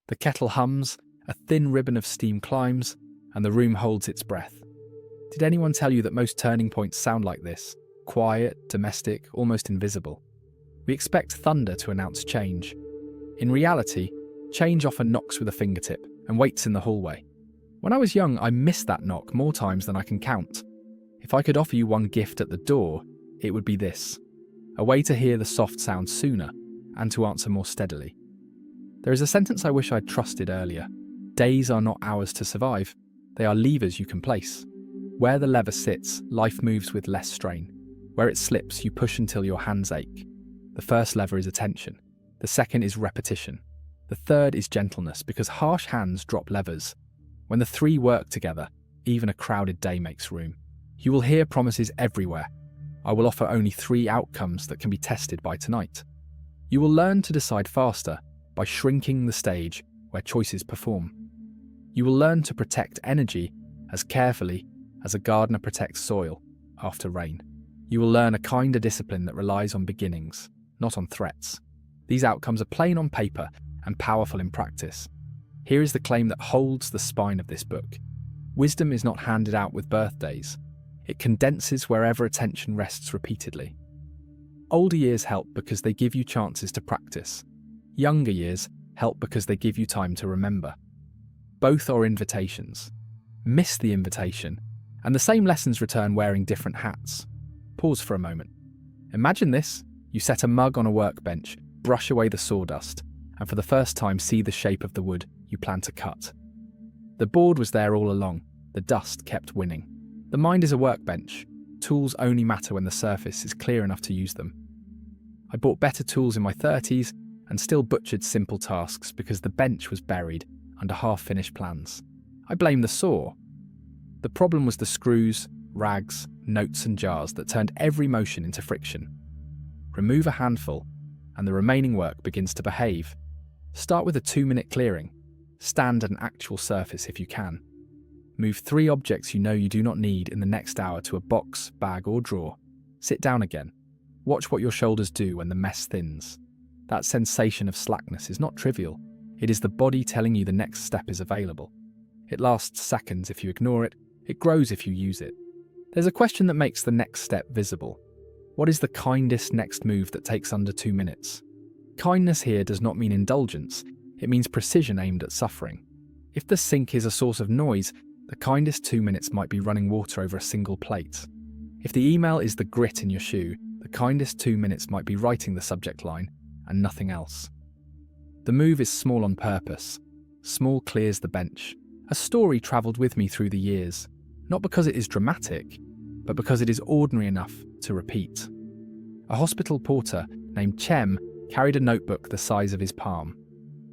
The kettle hums, a thin ribbon of steam climbs, and the room holds its breath. Did anyone tell you that most turning points sound like this? Quiet, domestic, almost invisible. We expect thunder to announce change. In reality, change often knocks with a fingertip and waits in the hallway. When I was young, I missed that knock more times than I can count. If I could offer you one gift at the door, it would be this: a way to hear the soft sound sooner and to answer more steadily. There is a sentence I wish I'd trusted earlier. Days are not hours to survive. They are levers you can place. Where the lever sits, life moves with less strain. Where it slips, you push until your hands ache. The first lever is attention. The second is repetition. The third is gentleness, because harsh hands drop levers. When the three work together, even a crowded day makes room. You will hear promises everywhere. I will offer only 3 outcomes that can be tested by tonight. You will learn to decide faster by shrinking the stage where choices perform. You will learn to protect energy as carefully as a gardener protects soil after rain. You will learn a kinder discipline that relies on beginnings, not on threats. These outcomes are plain on paper and powerful in practice. Here is the claim that holds the spine of this book. Wisdom is not handed out with birthdays. It condenses wherever attention rests repeatedly. Older years help because they give you chances to practice. Younger years help because they give you time to remember. Both are invitations. Miss the invitation, and the same lessons return wearing different hats. Pause for a moment. Imagine this: you set a mug on a workbench, brush away the sawdust, and for the first time see the shape of the wood you plan to cut. The board was there all along. The dust kept winning. The mind is a workbench. Tools only matter when the surface is clear enough to use them. I bought better tools in my 30s and still butchered simple tasks because the bench was buried under half-finished plans. I blame the saw. The problem was the screws, rags, notes and jars that turned every motion into friction. Remove a handful, and the remaining work begins to behave. Start with a 2-minute clearing. Stand at an actual surface if you can. Move 3 objects you know you do not need in the next hour to a box, bag or drawer. Sit down again. Watch what your shoulders do when the mess thins. That sensation of slackness is not trivial. It is the body telling you the next step is available. It lasts seconds if you ignore it. It grows if you use it. There's a question that makes the next step visible. What is the kindest next move that takes under 2 minutes? Kindness here does not mean indulgence. It means precision aimed at suffering. If the sink is a source of noise, the kindest 2 minutes might be running water over a single plate. If the email is the grit in your shoe, the kindest 2 minutes might be writing the subject line and nothing else. The move is small on purpose. Small clears the bench. A story travelled with me through the years, not because it is dramatic, but because it is ordinary enough to repeat. A hospital porter named Chem carried a notebook the size of his palm.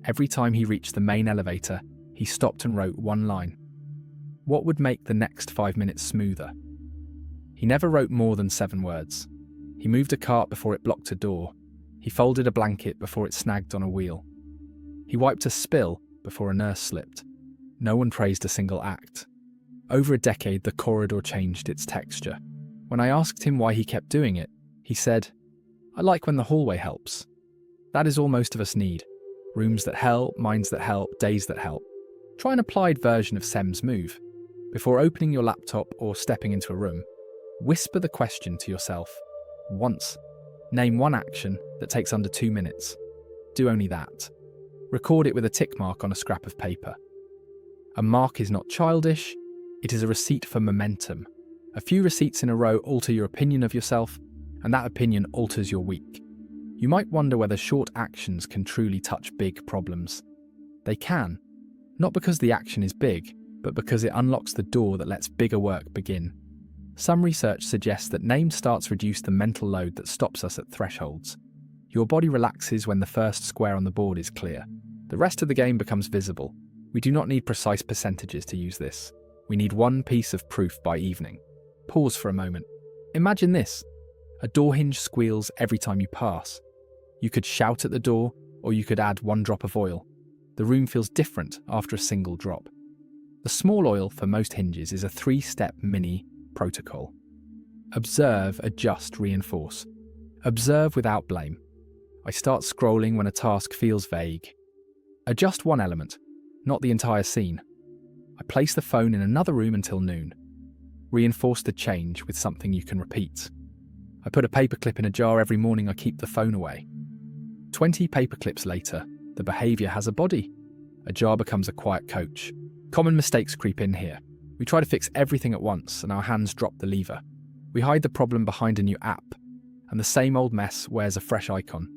Every time he reached the main elevator, he stopped and wrote one line. What would make the next 5 minutes smoother? He never wrote more than 7 words. He moved a cart before it blocked a door. He folded a blanket before it snagged on a wheel. He wiped a spill before a nurse slipped. No one praised a single act. Over a decade, the corridor changed its texture. When I asked him why he kept doing it, he said, "I like when the hallway helps." That is all most of us need. Rooms that help, minds that help, days that help. Try an applied version of Sem's move. Before opening your laptop or stepping into a room, whisper the question to yourself once. Name one action that takes under 2 minutes. Do only that. Record it with a tick mark on a scrap of paper. A mark is not childish, it is a receipt for momentum. A few receipts in a row alter your opinion of yourself, and that opinion alters your week. You might wonder whether short actions can truly touch big problems. They can, not because the action is big, but because it unlocks the door that lets bigger work begin. Some research suggests that named starts reduce the mental load that stops us at thresholds. Your body relaxes when the first square on the board is clear. The rest of the game becomes visible. We do not need precise percentages to use this. We need one piece of proof by evening. Pause for a moment. Imagine this. A door hinge squeals every time you pass. You could shout at the door, or you could add 1 drop of oil. The room feels different after a single drop. The small oil for most hinges is a 3-step mini protocol. Observe, adjust, Adjust one element, not the entire scene. I place the phone in another room until noon. Reinforce the change with something you can repeat. I put a paperclip in a jar every morning. I keep the phone away. 20 paperclips later, the behaviour has a body. A jar becomes a quiet coach. Common mistakes creep in here. We try to fix everything at once and our hands drop the lever. We hide the problem behind a new app, and the same old mess wears a fresh icon.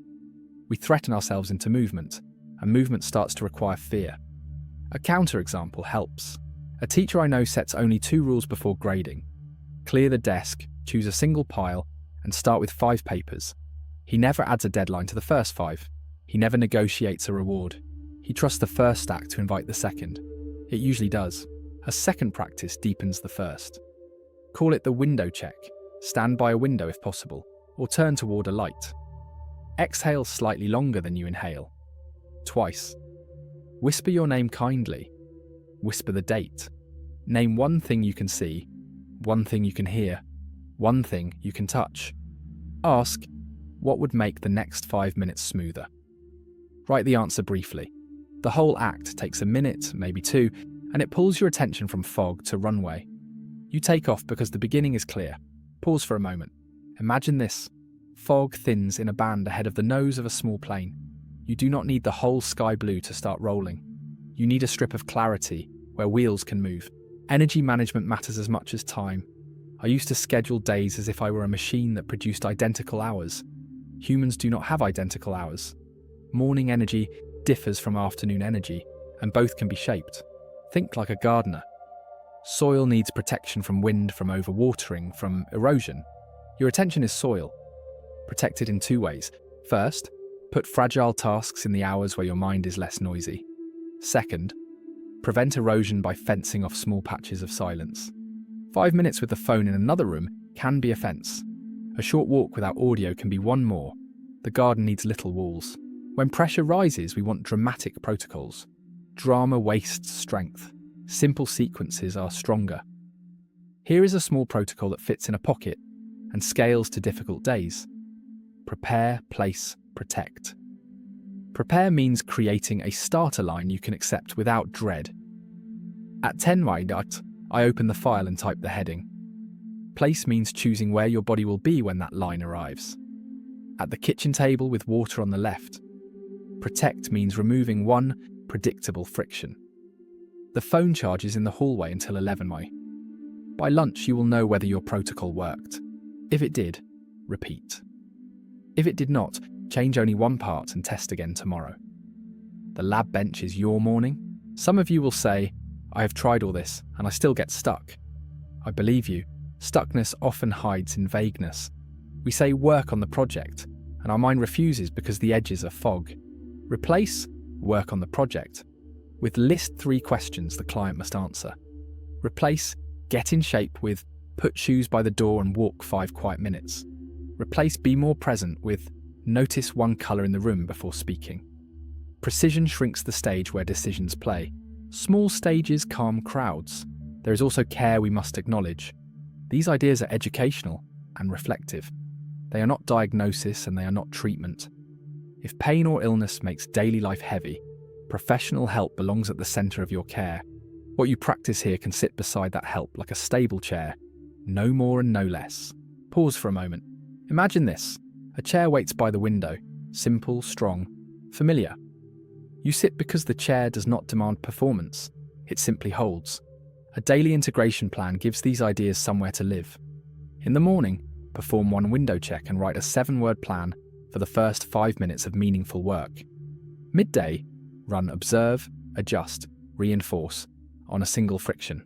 We threaten ourselves into movement, and movement starts to require fear. A counterexample helps. A teacher I know sets only 2 rules before grading. Clear the desk, choose a single pile, and start with 5 papers. He never adds a deadline to the first 5. He never negotiates a reward. He trusts the first stack to invite the second. It usually does. A second practice deepens the first. Call it the window check. Stand by a window if possible, or turn toward a light. Exhale slightly longer than you inhale. Twice. Whisper your name kindly. Whisper the date. Name one thing you can see, one thing you can hear, one thing you can touch. Ask, what would make the next 5 minutes smoother? Write the answer briefly. The whole act takes a minute, maybe 2, and it pulls your attention from fog to runway. You take off because the beginning is clear. Pause for a moment. Imagine this. Fog thins in a band ahead of the nose of a small plane. You do not need the whole sky blue to start rolling. You need a strip of clarity where wheels can move. Energy management matters as much as time. I used to schedule days as if I were a machine that produced identical hours. Humans do not have identical hours. Morning energy differs from afternoon energy, and both can be shaped. Think like a gardener. Soil needs protection from wind, from overwatering, from erosion. Your attention is soil. Protect it in 2 ways. First, put fragile tasks in the hours where your mind is less noisy. Second, prevent erosion by fencing off small patches of silence. 5 minutes with the phone in another room can be a fence. A short walk without audio can be one more. The garden needs little walls. When pressure rises, we want dramatic protocols. Drama wastes strength. Simple sequences are stronger. Here is a small protocol that fits in a pocket and scales to difficult days. Prepare, place, protect. Prepare means creating a starter line you can accept without dread. At 10 Waidat, I open the file and type the heading. Place means choosing where your body will be when that line arrives. At the kitchen table with water on the left. Protect means removing one predictable friction. The phone charges in the hallway until 11 Mai. By lunch, you will know whether your protocol worked. If it did, repeat. If it did not, change only one part and test again tomorrow. The lab bench is your morning. Some of you will say, I have tried all this and I still get stuck. I believe you. Stuckness often hides in vagueness. We say work on the project, and our mind refuses because the edges are fog. Replace work on the project with list 3 questions the client must answer. Replace get in shape with put shoes by the door and walk 5 quiet minutes. Replace be more present with notice one colour in the room before speaking. Precision shrinks the stage where decisions play. Small stages calm crowds. There is also care we must acknowledge. These ideas are educational and reflective. They are not diagnosis and they are not treatment. If pain or illness makes daily life heavy, professional help belongs at the centre of your care. What you practice here can sit beside that help like a stable chair. No more and no less. Pause for a moment. Imagine this. A chair waits by the window. Simple, strong, familiar. You sit because the chair does not demand performance. It simply holds. A daily integration plan gives these ideas somewhere to live. In the morning, perform one window check and write a 7-word plan for the first 5 minutes of meaningful work. Midday, run observe, adjust, reinforce on a single friction.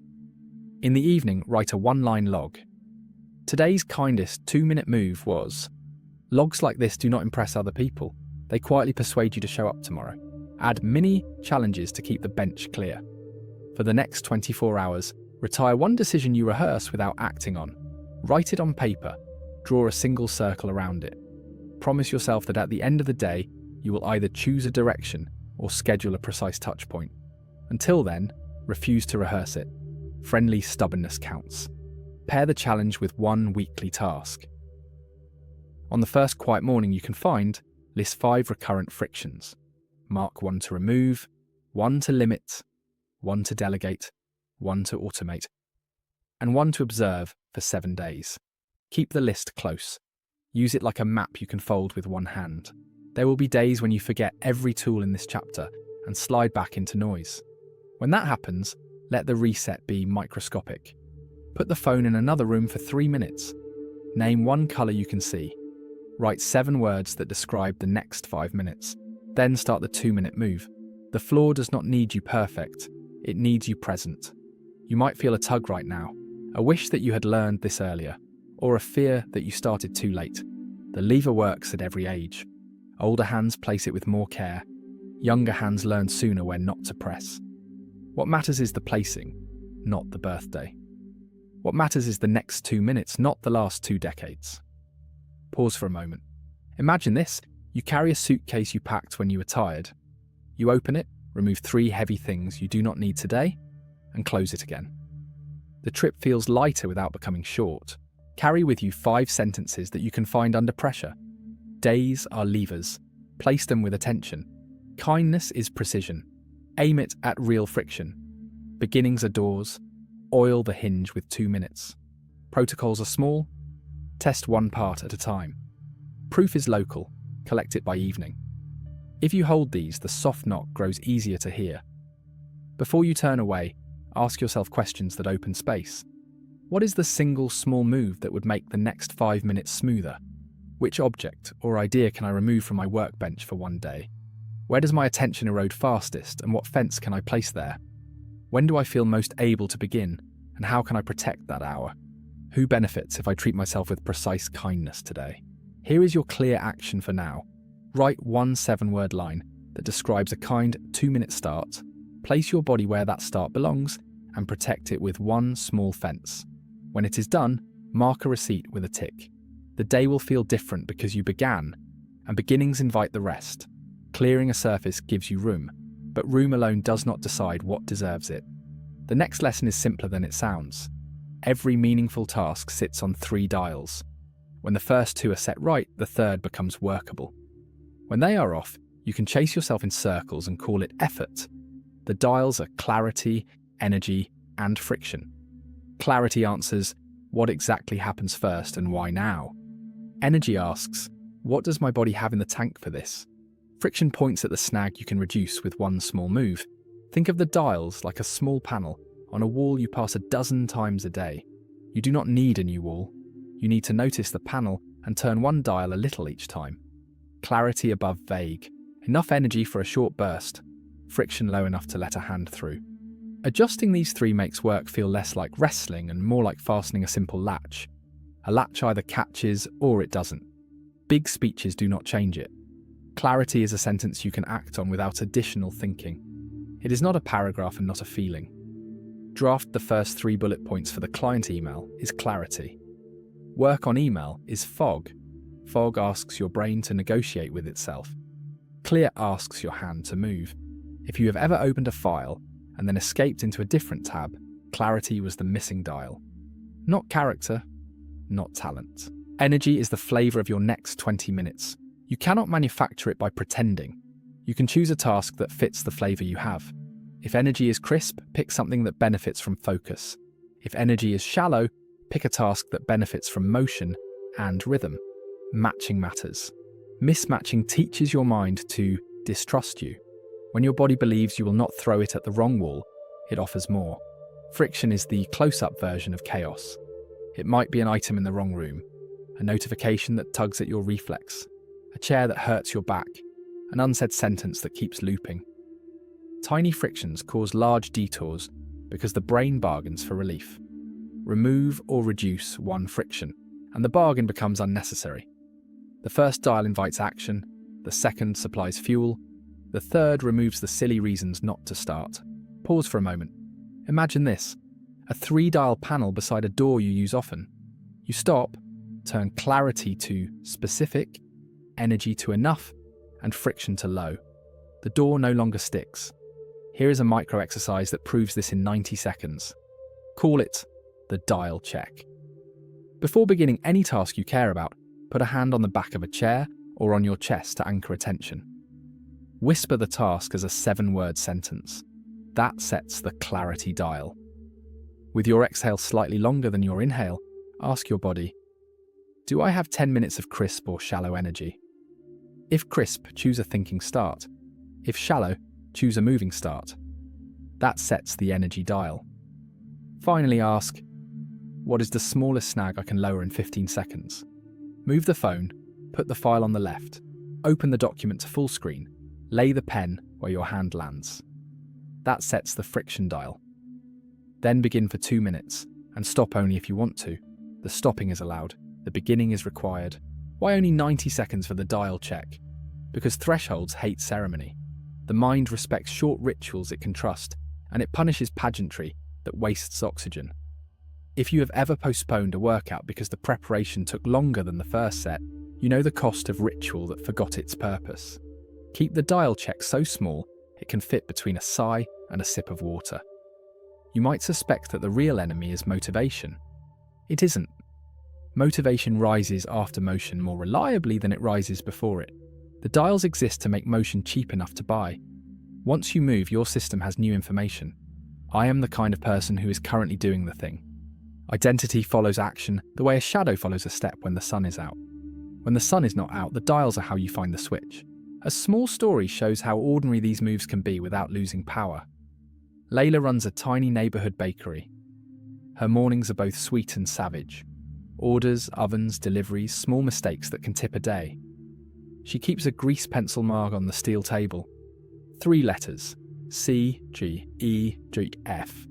In the evening, write a 1-line log. Today's kindest 2-minute move was. Logs like this do not impress other people. They quietly persuade you to show up tomorrow. Add mini challenges to keep the bench clear. For the next 24 hours, retire one decision you rehearse without acting on. Write it on paper. Draw a single circle around it. Promise yourself that at the end of the day, you will either choose a direction or schedule a precise touch point. Until then, refuse to rehearse it. Friendly stubbornness counts. Pair the challenge with one weekly task. On the first quiet morning you can find, list 5 recurrent frictions. Mark 1 to remove, 1 to limit, 1 to delegate, 1 to automate, and 1 to observe for 7 days. Keep the list close. Use it like a map you can fold with one hand. There will be days when you forget every tool in this chapter and slide back into noise. When that happens, let the reset be microscopic. Put the phone in another room for 3 minutes. Name one colour you can see. Write 7 words that describe the next 5 minutes. Then start the 2-minute move. The floor does not need you perfect. It needs you present. You might feel a tug right now, a wish that you had learned this earlier, or a fear that you started too late. The lever works at every age. Older hands place it with more care. Younger hands learn sooner when not to press. What matters is the placing, not the birthday. What matters is the next 2 minutes, not the last 2 decades. Pause for a moment. Imagine this. You carry a suitcase you packed when you were tired. You open it, remove 3 heavy things you do not need today, and close it again. The trip feels lighter without becoming short. Carry with you 5 sentences that you can find under pressure. Days are levers. Place them with attention. Kindness is precision. Aim it at real friction. Beginnings are doors. Oil the hinge with 2 minutes. Protocols are small. Test one part at a time. Proof is local. Collect it by evening. If you hold these, the soft knock grows easier to hear. Before you turn away, ask yourself questions that open space. What is the single small move that would make the next 5 minutes smoother? Which object or idea can I remove from my workbench for one day? Where does my attention erode fastest, and what fence can I place there? When do I feel most able to begin, and how can I protect that hour? Who benefits if I treat myself with precise kindness today? Here is your clear action for now. Write one 7-word line that describes a kind 2-minute start. Place your body where that start belongs and protect it with one small fence. When it is done, mark a receipt with a tick. The day will feel different because you began, and beginnings invite the rest. Clearing a surface gives you room, but room alone does not decide what deserves it. The next lesson is simpler than it sounds. Every meaningful task sits on 3 dials. When the first 2 are set right, the third becomes workable. When they are off, you can chase yourself in circles and call it effort. The dials are clarity, energy, and friction. Clarity answers, what exactly happens first and why now? Energy asks, what does my body have in the tank for this? Friction points at the snag you can reduce with one small move. Think of the dials like a small panel on a wall you pass a dozen times a day. You do not need a new wall. You need to notice the panel and turn one dial a little each time. Clarity above vague. Enough energy for a short burst. Friction low enough to let a hand through. Adjusting these 3 makes work feel less like wrestling and more like fastening a simple latch. A latch either catches or it doesn't. Big speeches do not change it. Clarity is a sentence you can act on without additional thinking. It is not a paragraph and not a feeling. Draft the first 3 bullet points for the client email is clarity. Work on email is fog. Fog asks your brain to negotiate with itself. Clear asks your hand to move. If you have ever opened a file and then escaped into a different tab, clarity was the missing dial. Not character, not talent. Energy is the flavour of your next 20 minutes. You cannot manufacture it by pretending. You can choose a task that fits the flavour you have. If energy is crisp, pick something that benefits from focus. If energy is shallow, pick a task that benefits from motion and rhythm. Matching matters. Mismatching teaches your mind to distrust you. When your body believes you will not throw it at the wrong wall, it offers more. Friction is the close-up version of chaos. It might be an item in the wrong room, a notification that tugs at your reflex, a chair that hurts your back, an unsaid sentence that keeps looping. Tiny frictions cause large detours because the brain bargains for relief. Remove or reduce one friction, and the bargain becomes unnecessary. The first dial invites action, the second supplies fuel, the third removes the silly reasons not to start. Pause for a moment. Imagine this, a 3-dial panel beside a door you use often. You stop, turn clarity to specific, energy to enough, and friction to low. The door no longer sticks. Here is a micro exercise that proves this in 90 seconds. Call it the dial check. Before beginning any task you care about, put a hand on the back of a chair or on your chest to anchor attention. Whisper the task as a 7-word sentence. That sets the clarity dial. With your exhale slightly longer than your inhale, ask your body, do I have 10 minutes of crisp or shallow energy? If crisp, choose a thinking start. If shallow, choose a moving start. That sets the energy dial. Finally ask, what is the smallest snag I can lower in 15 seconds? Move the phone, put the file on the left, open the document to full screen, lay the pen where your hand lands. That sets the friction dial. Then begin for 2 minutes, and stop only if you want to. The stopping is allowed, the beginning is required. Why only 90 seconds for the dial check? Because thresholds hate ceremony. The mind respects short rituals it can trust, and it punishes pageantry that wastes oxygen. If you have ever postponed a workout because the preparation took longer than the first set, you know the cost of ritual that forgot its purpose. Keep the dial check so small it can fit between a sigh and a sip of water. You might suspect that the real enemy is motivation. It isn't. Motivation rises after motion more reliably than it rises before it. The dials exist to make motion cheap enough to buy. Once you move, your system has new information. I am the kind of person who is currently doing the thing. Identity follows action the way a shadow follows a step when the sun is out. When the sun is not out, the dials are how you find the switch. A small story shows how ordinary these moves can be without losing power. Layla runs a tiny neighborhood bakery. Her mornings are both sweet and savage. Orders, ovens, deliveries, small mistakes that can tip a day. She keeps a grease pencil mark on the steel table. 3 letters, C, G, E, G, F.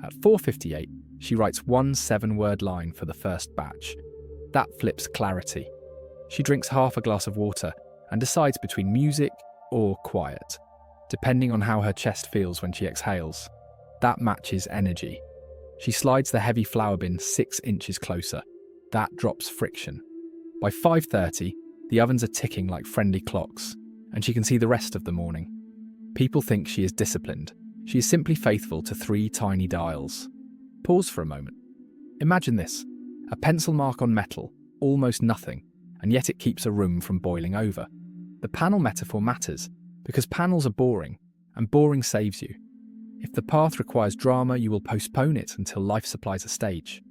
At 4:58, she writes one 7-word line for the first batch. That flips clarity. She drinks half a glass of water and decides between music or quiet, depending on how her chest feels when she exhales. That matches energy. She slides the heavy flour bin 6 inches closer. That drops friction. By 5:30, the ovens are ticking like friendly clocks, and she can see the rest of the morning. People think she is disciplined. She is simply faithful to 3 tiny dials. Pause for a moment. Imagine this: a pencil mark on metal, almost nothing, and yet it keeps a room from boiling over. The panel metaphor matters, because panels are boring, and boring saves you. If the path requires drama, you will postpone it until life supplies a stage.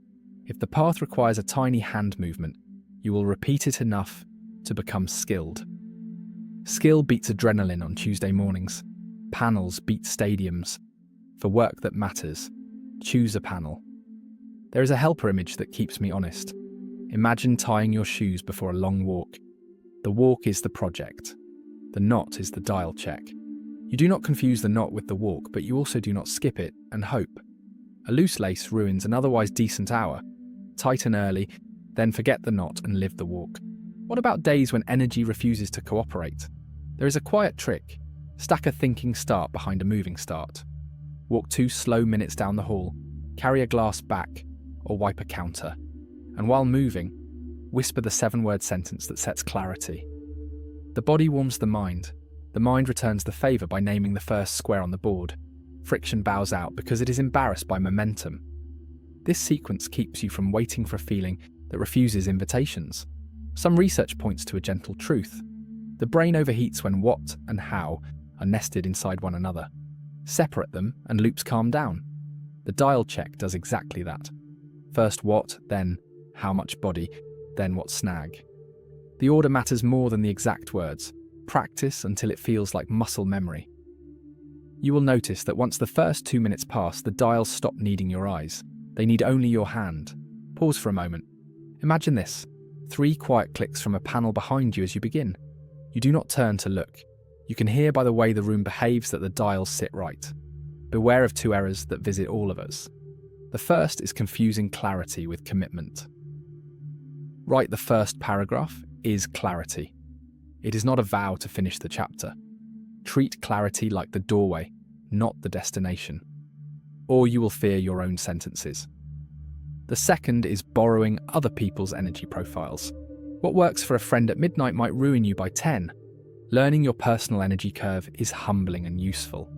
If the path requires a tiny hand movement, you will repeat it enough to become skilled. Skill beats adrenaline on Tuesday mornings. Panels beat stadiums. For work that matters, choose a panel. There is a helper image that keeps me honest. Imagine tying your shoes before a long walk. The walk is the project. The knot is the dial check. You do not confuse the knot with the walk, but you also do not skip it and hope. A loose lace ruins an otherwise decent hour. Tighten early, then forget the knot and live the walk. What about days when energy refuses to cooperate? There is a quiet trick. Stack a thinking start behind a moving start. Walk 2 slow minutes down the hall, carry a glass back, or wipe a counter. And while moving, whisper the 7-word sentence that sets clarity. The body warms the mind. The mind returns the favour by naming the first square on the board. Friction bows out because it is embarrassed by momentum. This sequence keeps you from waiting for a feeling that refuses invitations. Some research points to a gentle truth. The brain overheats when what and how are nested inside one another. Separate them and loops calm down. The dial check does exactly that. First what, then how much body, then what snag. The order matters more than the exact words. Practice until it feels like muscle memory. You will notice that once the first 2 minutes pass, the dials stop needing your eyes. They need only your hand. Pause for a moment. Imagine this: 3 quiet clicks from a panel behind you as you begin. You do not turn to look. You can hear by the way the room behaves that the dials sit right. Beware of 2 errors that visit all of us. The first is confusing clarity with commitment. Write the first paragraph is clarity. It is not a vow to finish the chapter. Treat clarity like the doorway, not the destination. Or you will fear your own sentences. The second is borrowing other people's energy profiles. What works for a friend at midnight might ruin you by 10. Learning your personal energy curve is humbling and useful.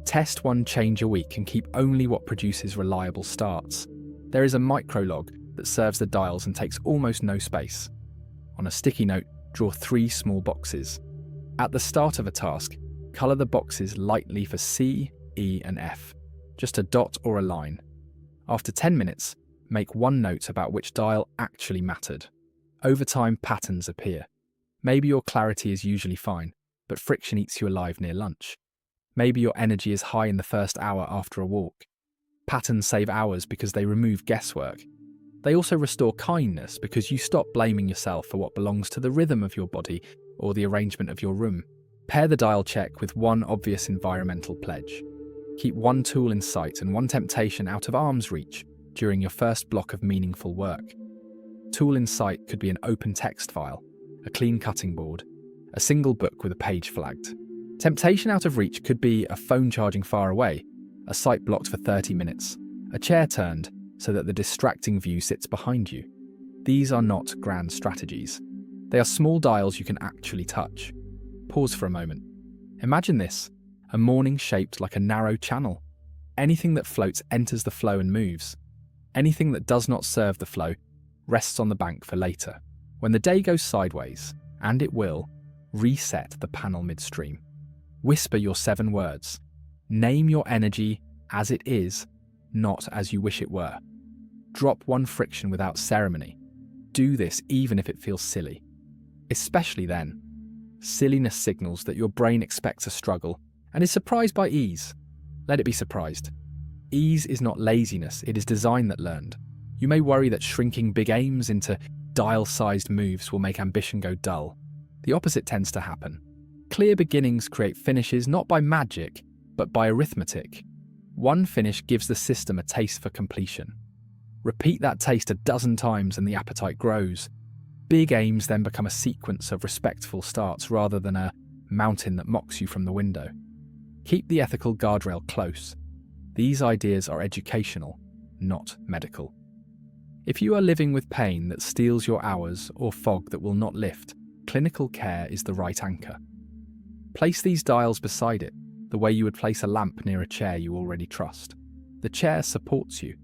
Test 1 change a week and keep only what produces reliable starts. There is a microlog that serves the dials and takes almost no space. On a sticky note, draw 3 small boxes. At the start of a task, Colour the boxes lightly for C, E, and F, just a dot or a line. After 10 minutes, make one note about which dial actually mattered. Over time, patterns appear. Maybe your clarity is usually fine, but friction eats you alive near lunch. Maybe your energy is high in the first hour after a walk. Patterns save hours because they remove guesswork. They also restore kindness because you stop blaming yourself for what belongs to the rhythm of your body or the arrangement of your room. Pair the dial check with one obvious environmental pledge. Keep one tool in sight and one temptation out of arm's reach during your first block of meaningful work. Tool in sight could be an open text file, a clean cutting board, a single book with a page flagged. Temptation out of reach could be a phone charging far away, a site blocked for 30 minutes, a chair turned so that the distracting view sits behind you. These are not grand strategies. They are small dials you can actually touch. Pause for a moment. Imagine this, a morning shaped like a narrow channel. Anything that floats enters the flow and moves. Anything that does not serve the flow rests on the bank for later. When the day goes sideways, and it will, reset the panel midstream. Whisper your 7 words. Name your energy as it is, not as you wish it were. Drop one friction without ceremony. Do this even if it feels silly. Especially then. Silliness signals that your brain expects a struggle and is surprised by ease. Let it be surprised. Ease is not laziness, it is design that learned. You may worry that shrinking big aims into dial-sized moves will make ambition go dull. The opposite tends to happen. Clear beginnings create finishes not by magic, but by arithmetic. One finish gives the system a taste for completion. Repeat that taste a dozen times and the appetite grows. Big aims then become a sequence of respectful starts rather than a mountain that mocks you from the window. Keep the ethical guardrail close. These ideas are educational, not medical. If you are living with pain that steals your hours or fog that will not lift, clinical care is the right anchor. Place these dials beside it, the way you would place a lamp near a chair you already trust. The chair supports you.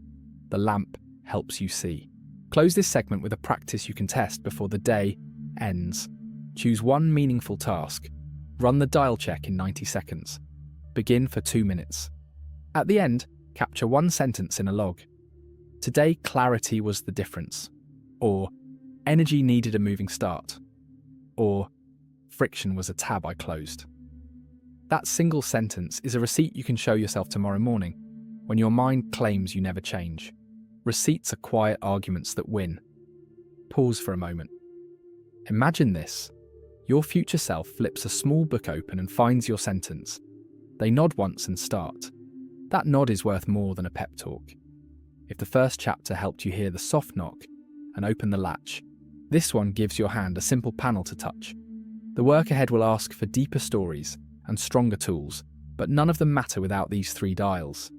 The lamp helps you see. Close this segment with a practice you can test before the day ends. Choose one meaningful task. Run the dial check in 90 seconds. Begin for 2 minutes. At the end, capture one sentence in a log. Today, clarity was the difference. Or, energy needed a moving start. Or, friction was a tab I closed. That single sentence is a receipt you can show yourself tomorrow morning, when your mind claims you never change. Receipts are quiet arguments that win. Pause for a moment. Imagine this. Your future self flips a small book open and finds your sentence. They nod once and start. That nod is worth more than a pep talk. If the first chapter helped you hear the soft knock and open the latch, this one gives your hand a simple panel to touch. The work ahead will ask for deeper stories and stronger tools, but none of them matter without these 3 dials.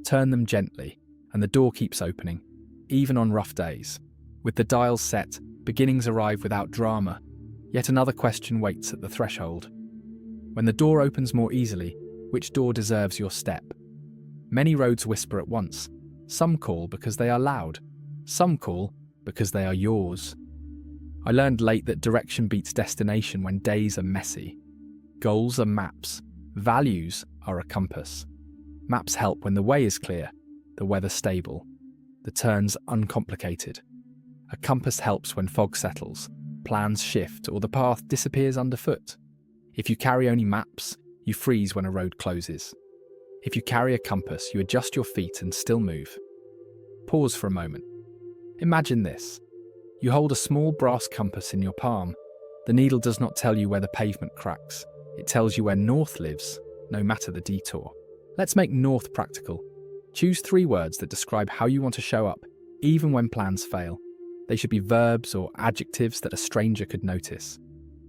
Turn them gently, and the door keeps opening, even on rough days. With the dials set, beginnings arrive without drama. Yet another question waits at the threshold. When the door opens more easily, which door deserves your step? Many roads whisper at once. Some call because they are loud. Some call because they are yours. I learned late that direction beats destination when days are messy. Goals are maps. Values are a compass. Maps help when the way is clear, the weather stable, the turns uncomplicated. A compass helps when fog settles, plans shift, or the path disappears underfoot. If you carry only maps, you freeze when a road closes. If you carry a compass, you adjust your feet and still move. Pause for a moment. Imagine this. You hold a small brass compass in your palm. The needle does not tell you where the pavement cracks. It tells you where north lives, no matter the detour. Let's make north practical. Choose 3 words that describe how you want to show up, even when plans fail. They should be verbs or adjectives that a stranger could notice.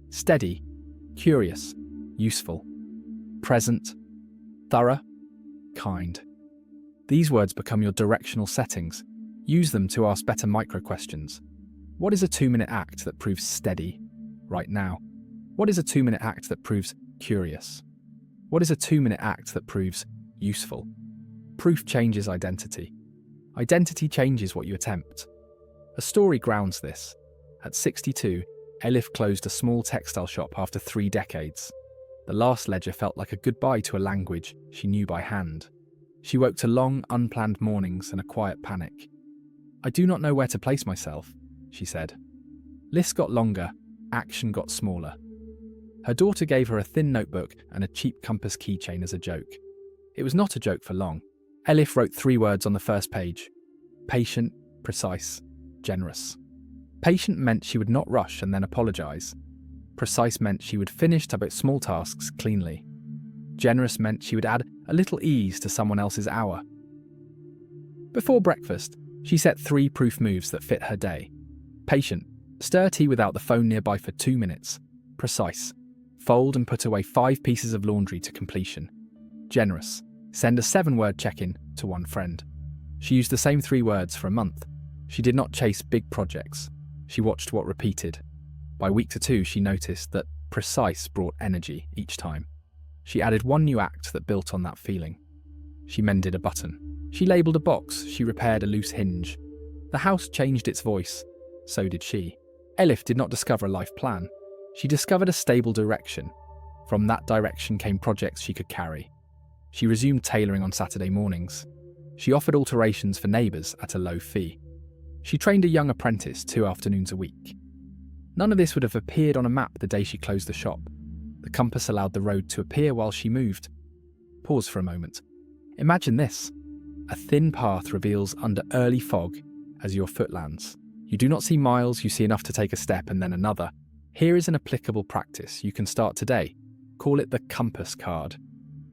Steady, curious, useful, present, thorough, kind. These words become your directional settings. Use them to ask better micro-questions. What is a 2-minute act that proves steady right now? What is a 2-minute act that proves curious? What is a 2-minute act that proves useful? Proof changes identity. Identity changes what you attempt. A story grounds this. At 62, Elif closed a small textile shop after 3 decades. The last ledger felt like a goodbye to a language she knew by hand. She woke to long, unplanned mornings and a quiet panic. "I do not know where to place myself," she said. Lists got longer, action got smaller. Her daughter gave her a thin notebook and a cheap compass keychain as a joke. It was not a joke for long. Elif wrote 3 words on the first page: patient, precise, generous. Patient meant she would not rush and then apologize. Precise meant she would finish small tasks cleanly. Generous meant she would add a little ease to someone else's hour. Before breakfast, she set 3 proof moves that fit her day. Patient: stir tea without the phone nearby for 2 minutes. Precise: fold and put away 5 pieces of laundry to completion. Generous: send a 7-word check-in to one friend. She used the same 3 words for a month. She did not chase big projects. She watched what repeated. By week 2, she noticed that precise brought energy each time. She added 1 new act that built on that feeling. She mended a button. She labelled a box. She repaired a loose hinge. The house changed its voice. So did she. Elif did not discover a life plan. She discovered a stable direction. From that direction came projects she could carry. She resumed tailoring on Saturday mornings. She offered alterations for neighbours at a low fee. She trained a young apprentice 2 afternoons a week. None of this would have appeared on a map the day she closed the shop. The compass allowed the road to appear while she moved. Pause for a moment. Imagine this. A thin path reveals under early fog as your foot lands. You do not see miles, you see enough to take a step and then another. Here is an applicable practice you can start today. Call it the compass card.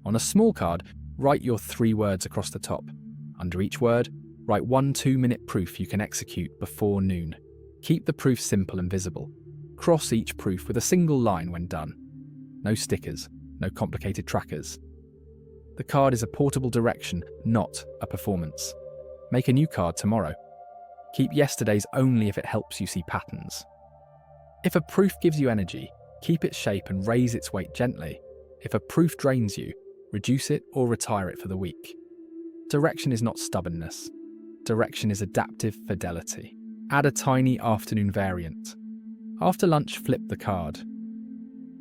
On a small card, write your 3 words across the top. Under each word, write 1 2-minute proof you can execute before noon. Keep the proof simple and visible. Cross each proof with a single line when done. No stickers, no complicated trackers. The card is a portable direction, not a performance. Make a new card tomorrow. Keep yesterday's only if it helps you see patterns. If a proof gives you energy, keep its shape and raise its weight gently. If a proof drains you, reduce it or retire it for the week. Direction is not stubbornness. Direction is adaptive fidelity. Add a tiny afternoon variant. After lunch, flip the card.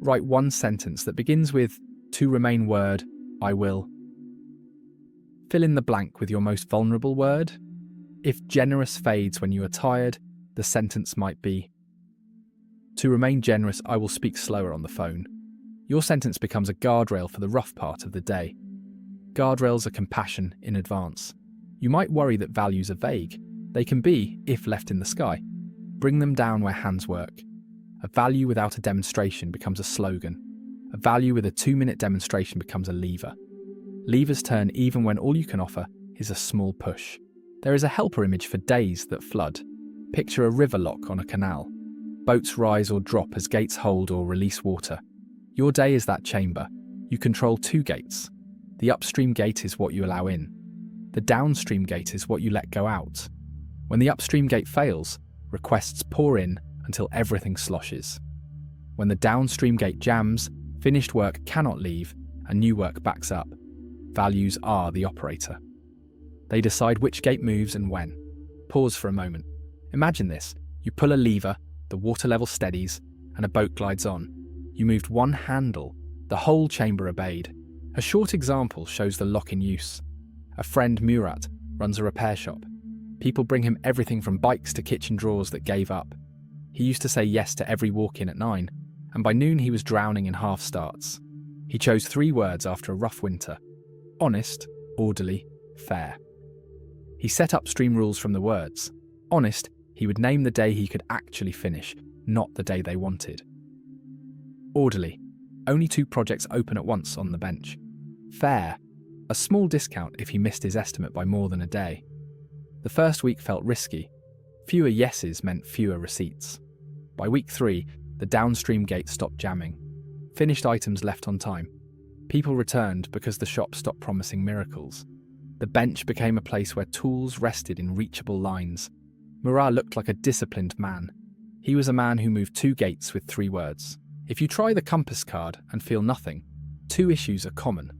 Write 1 sentence that begins with "to remain word, I will." Fill in the blank with your most vulnerable word. If generous fades when you are tired, the sentence might be, "To remain generous, I will speak slower on the phone." Your sentence becomes a guardrail for the rough part of the day. Guardrails are compassion in advance. You might worry that values are vague. They can be, if left in the sky. Bring them down where hands work. A value without a demonstration becomes a slogan. A value with a 2-minute demonstration becomes a lever. Levers turn even when all you can offer is a small push. There is a helper image for days that flood. Picture a river lock on a canal. Boats rise or drop as gates hold or release water. Your day is that chamber. You control 2 gates. The upstream gate is what you allow in. The downstream gate is what you let go out. When the upstream gate fails, requests pour in until everything sloshes. When the downstream gate jams, finished work cannot leave and new work backs up. Values are the operator. They decide which gate moves and when. Pause for a moment. Imagine this. You pull a lever, the water level steadies, and a boat glides on. You moved 1 handle. The whole chamber obeyed. A short example shows the lock in use. A friend, Murat, runs a repair shop. People bring him everything from bikes to kitchen drawers that gave up. He used to say yes to every walk-in at 9, and by noon he was drowning in half-starts. He chose 3 words after a rough winter: honest, orderly, fair. He set upstream rules from the words. Honest, he would name the day he could actually finish, not the day they wanted. Orderly, only 2 projects open at once on the bench. Fair, a small discount if he missed his estimate by more than a day. The first week felt risky. Fewer yeses meant fewer receipts. By week 3, the downstream gate stopped jamming. Finished items left on time. People returned because the shop stopped promising miracles. The bench became a place where tools rested in reachable lines. Murat looked like a disciplined man. He was a man who moved 2 gates with 3 words. If you try the compass card and feel nothing, 2 issues are common.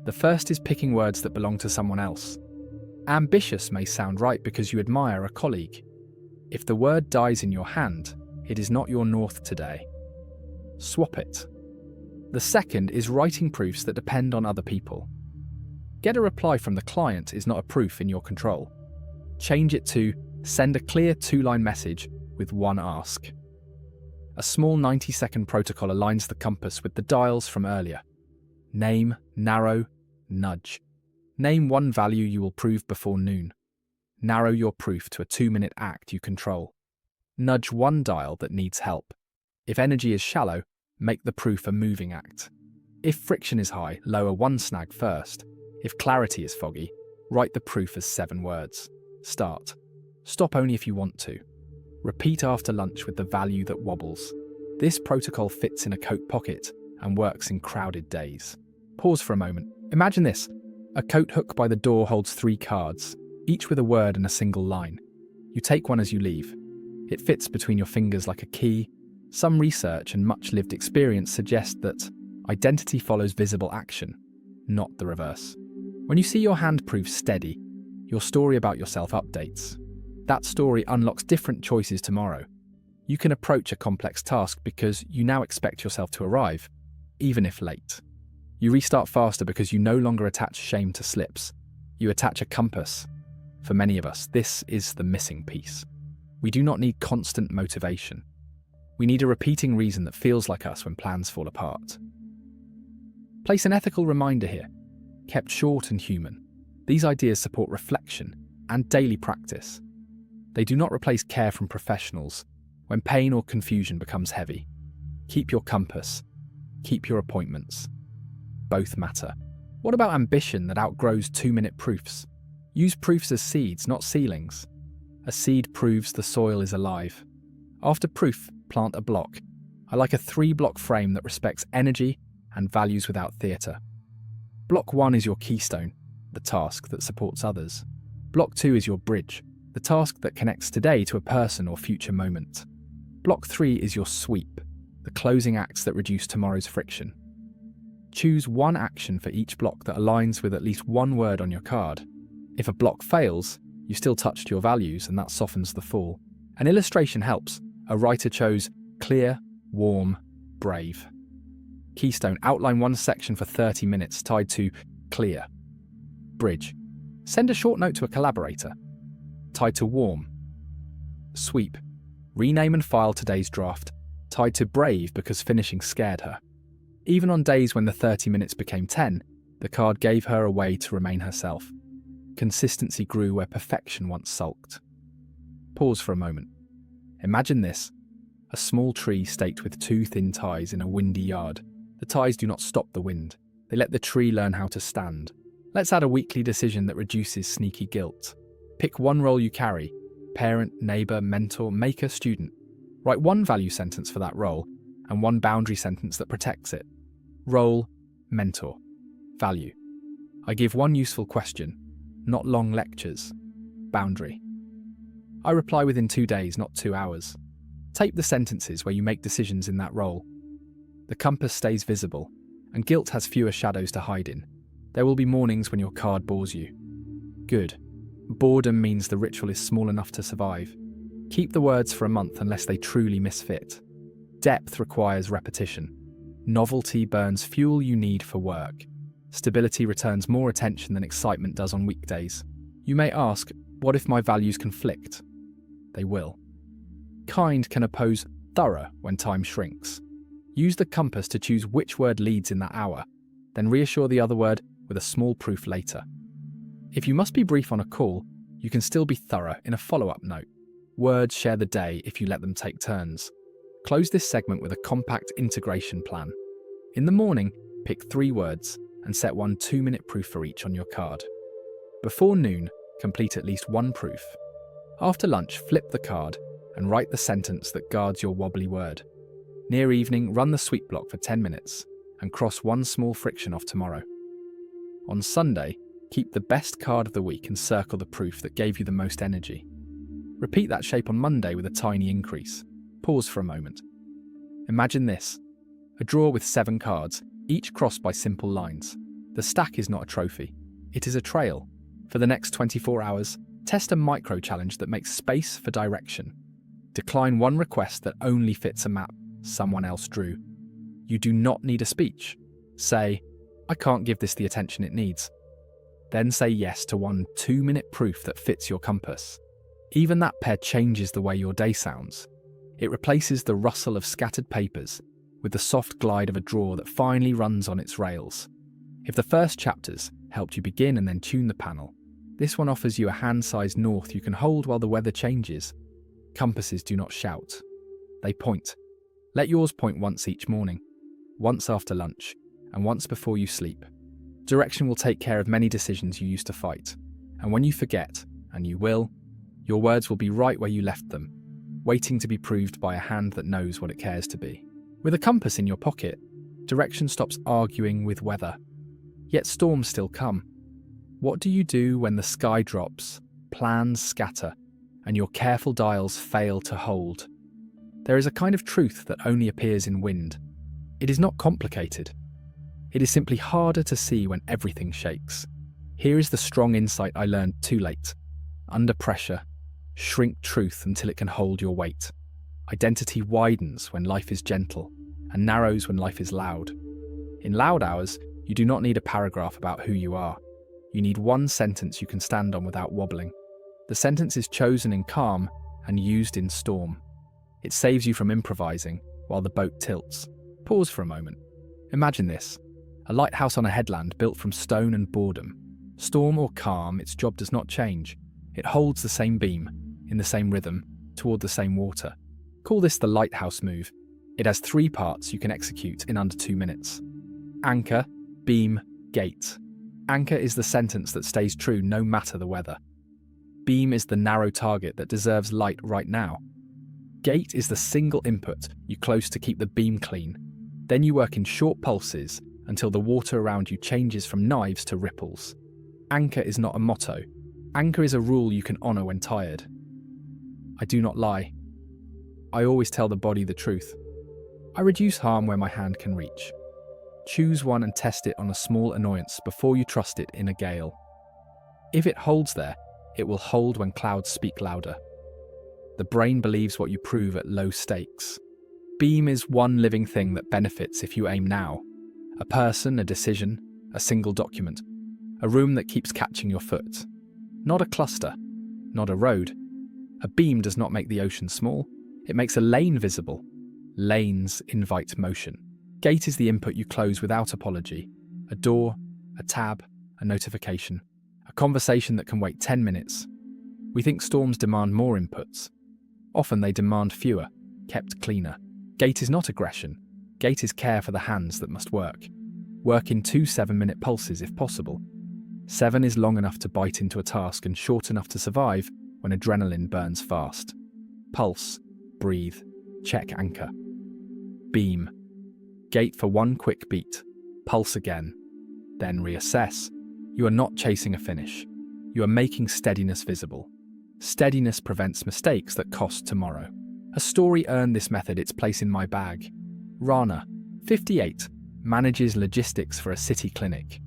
The first is picking words that belong to someone else. Ambitious may sound right because you admire a colleague. If the word dies in your hand, it is not your north today. Swap it. The second is writing proofs that depend on other people. Get a reply from the client is not a proof in your control. Change it to send a clear 2-line message with one ask. A small 90-second protocol aligns the compass with the dials from earlier. Name, narrow, nudge. Name one value you will prove before noon. Narrow your proof to a 2-minute act you control. Nudge one dial that needs help. If energy is shallow, make the proof a moving act. If friction is high, lower one snag first. If clarity is foggy, write the proof as 7 words. Start. Stop only if you want to. Repeat after lunch with the value that wobbles. This protocol fits in a coat pocket and works in crowded days. Pause for a moment. Imagine this. A coat hook by the door holds 3 cards, each with a word and a single line. You take one as you leave. It fits between your fingers like a key. Some research and much lived experience suggest that identity follows visible action, not the reverse. When you see your hand prove steady, your story about yourself updates. That story unlocks different choices tomorrow. You can approach a complex task because you now expect yourself to arrive, even if late. You restart faster because you no longer attach shame to slips. You attach a compass. For many of us, this is the missing piece. We do not need constant motivation. We need a repeating reason that feels like us when plans fall apart. Place an ethical reminder here, kept short and human. These ideas support reflection and daily practice. They do not replace care from professionals when pain or confusion becomes heavy. Keep your compass. Keep your appointments. Both matter. What about ambition that outgrows 2-minute proofs? Use proofs as seeds, not ceilings. A seed proves the soil is alive. After proof, plant a block. I like a 3-block frame that respects energy and values without theatre. Block 1 is your keystone, the task that supports others. Block 2 is your bridge, the task that connects today to a person or future moment. Block 3 is your sweep, the closing acts that reduce tomorrow's friction. Choose one action for each block that aligns with at least one word on your card. If a block fails, you still touched your values and that softens the fall. An illustration helps. A writer chose clear, warm, brave. Keystone, outline one section for 30 minutes tied to clear. Bridge, send a short note to a collaborator tied to warm. Sweep, rename and file today's draft tied to brave because finishing scared her. Even on days when the 30 minutes became 10, the card gave her a way to remain herself. Consistency grew where perfection once sulked. Pause for a moment. Imagine this. A small tree staked with 2 thin ties in a windy yard. The ties do not stop the wind. They let the tree learn how to stand. Let's add a weekly decision that reduces sneaky guilt. Pick one role you carry. Parent, neighbour, mentor, maker, student. Write one value sentence for that role and one boundary sentence that protects it. Role, mentor. Value. I give one useful question, not long lectures. Boundary. I reply within 2 days, not 2 hours. Tape the sentences where you make decisions in that role. The compass stays visible, and guilt has fewer shadows to hide in. There will be mornings when your card bores you. Good. Boredom means the ritual is small enough to survive. Keep the words for a month unless they truly misfit. Depth requires repetition. Novelty burns fuel you need for work. Stability returns more attention than excitement does on weekdays. You may ask, what if my values conflict? They will. Kind can oppose thorough when time shrinks. Use the compass to choose which word leads in that hour, then reassure the other word with a small proof later. If you must be brief on a call, you can still be thorough in a follow-up note. Words share the day if you let them take turns. Close this segment with a compact integration plan. In the morning, pick 3 words and set one 2-minute proof for each on your card. Before noon, complete at least one proof. After lunch, flip the card and write the sentence that guards your wobbly word. Near evening, run the sweep block for 10 minutes and cross one small friction off tomorrow. On Sunday, keep the best card of the week and circle the proof that gave you the most energy. Repeat that shape on Monday with a tiny increase. Pause for a moment. Imagine this. A drawer with 7 cards, each crossed by simple lines. The stack is not a trophy. It is a trail. For the next 24 hours, test a micro-challenge that makes space for direction. Decline one request that only fits a map someone else drew. You do not need a speech. Say, I can't give this the attention it needs. Then say yes to one 2-minute proof that fits your compass. Even that pair changes the way your day sounds. It replaces the rustle of scattered papers with the soft glide of a drawer that finally runs on its rails. If the first chapters helped you begin and then tune the panel, this one offers you a hand-sized north you can hold while the weather changes. Compasses do not shout. They point. Let yours point once each morning, once after lunch, and once before you sleep. Direction will take care of many decisions you used to fight. And when you forget, and you will, your words will be right where you left them, waiting to be proved by a hand that knows what it cares to be. With a compass in your pocket, direction stops arguing with weather. Yet storms still come. What do you do when the sky drops, plans scatter, and your careful dials fail to hold? There is a kind of truth that only appears in wind. It is not complicated. It is simply harder to see when everything shakes. Here is the strong insight I learned too late. Under pressure, shrink truth until it can hold your weight. Identity widens when life is gentle, and narrows when life is loud. In loud hours, you do not need a paragraph about who you are. You need one sentence you can stand on without wobbling. The sentence is chosen in calm and used in storm. It saves you from improvising while the boat tilts. Pause for a moment. Imagine this. A lighthouse on a headland built from stone and boredom. Storm or calm, its job does not change. It holds the same beam, in the same rhythm, toward the same water. Call this the lighthouse move. It has 3 parts you can execute in under 2 minutes. Anchor, beam, gate. Anchor is the sentence that stays true no matter the weather. Beam is the narrow target that deserves light right now. Gate is the single input you close to keep the beam clean. Then you work in short pulses until the water around you changes from knives to ripples. Anchor is not a motto. Anchor is a rule you can honour when tired. I do not lie. I always tell the body the truth. I reduce harm where my hand can reach. Choose one and test it on a small annoyance before you trust it in a gale. If it holds there, it will hold when clouds speak louder. The brain believes what you prove at low stakes. Beam is one living thing that benefits if you aim now. A person, a decision, a single document. A room that keeps catching your foot. Not a cluster, not a road. A beam does not make the ocean small. It makes a lane visible. Lanes invite motion. Gate is the input you close without apology. A door, a tab, a notification. A conversation that can wait 10 minutes. We think storms demand more inputs. Often they demand fewer, kept cleaner. Gate is not aggression. Gate is care for the hands that must work. Work in 2 7-minute pulses if possible. 7 is long enough to bite into a task and short enough to survive when adrenaline burns fast. Pulse, breathe, check anchor. Beam. Gate for one quick beat. Pulse again. Then reassess. You are not chasing a finish. You are making steadiness visible. Steadiness prevents mistakes that cost tomorrow. A story earned this method its place in my bag. Rana, 58, manages logistics for a city clinic.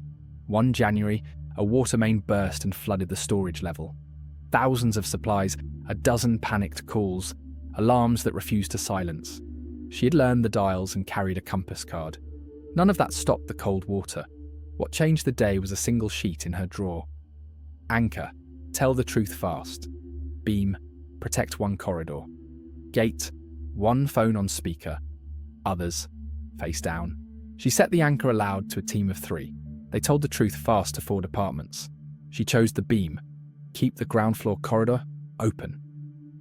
One January, a water main burst and flooded the storage level. Thousands of supplies, a dozen panicked calls, alarms that refused to silence. She had learned the dials and carried a compass card. None of that stopped the cold water. What changed the day was a single sheet in her drawer. Anchor, tell the truth fast. Beam, protect one corridor. Gate, one phone on speaker. Others, face down. She set the anchor aloud to a team of 3. They told the truth fast to 4 departments. She chose the beam. Keep the ground floor corridor open.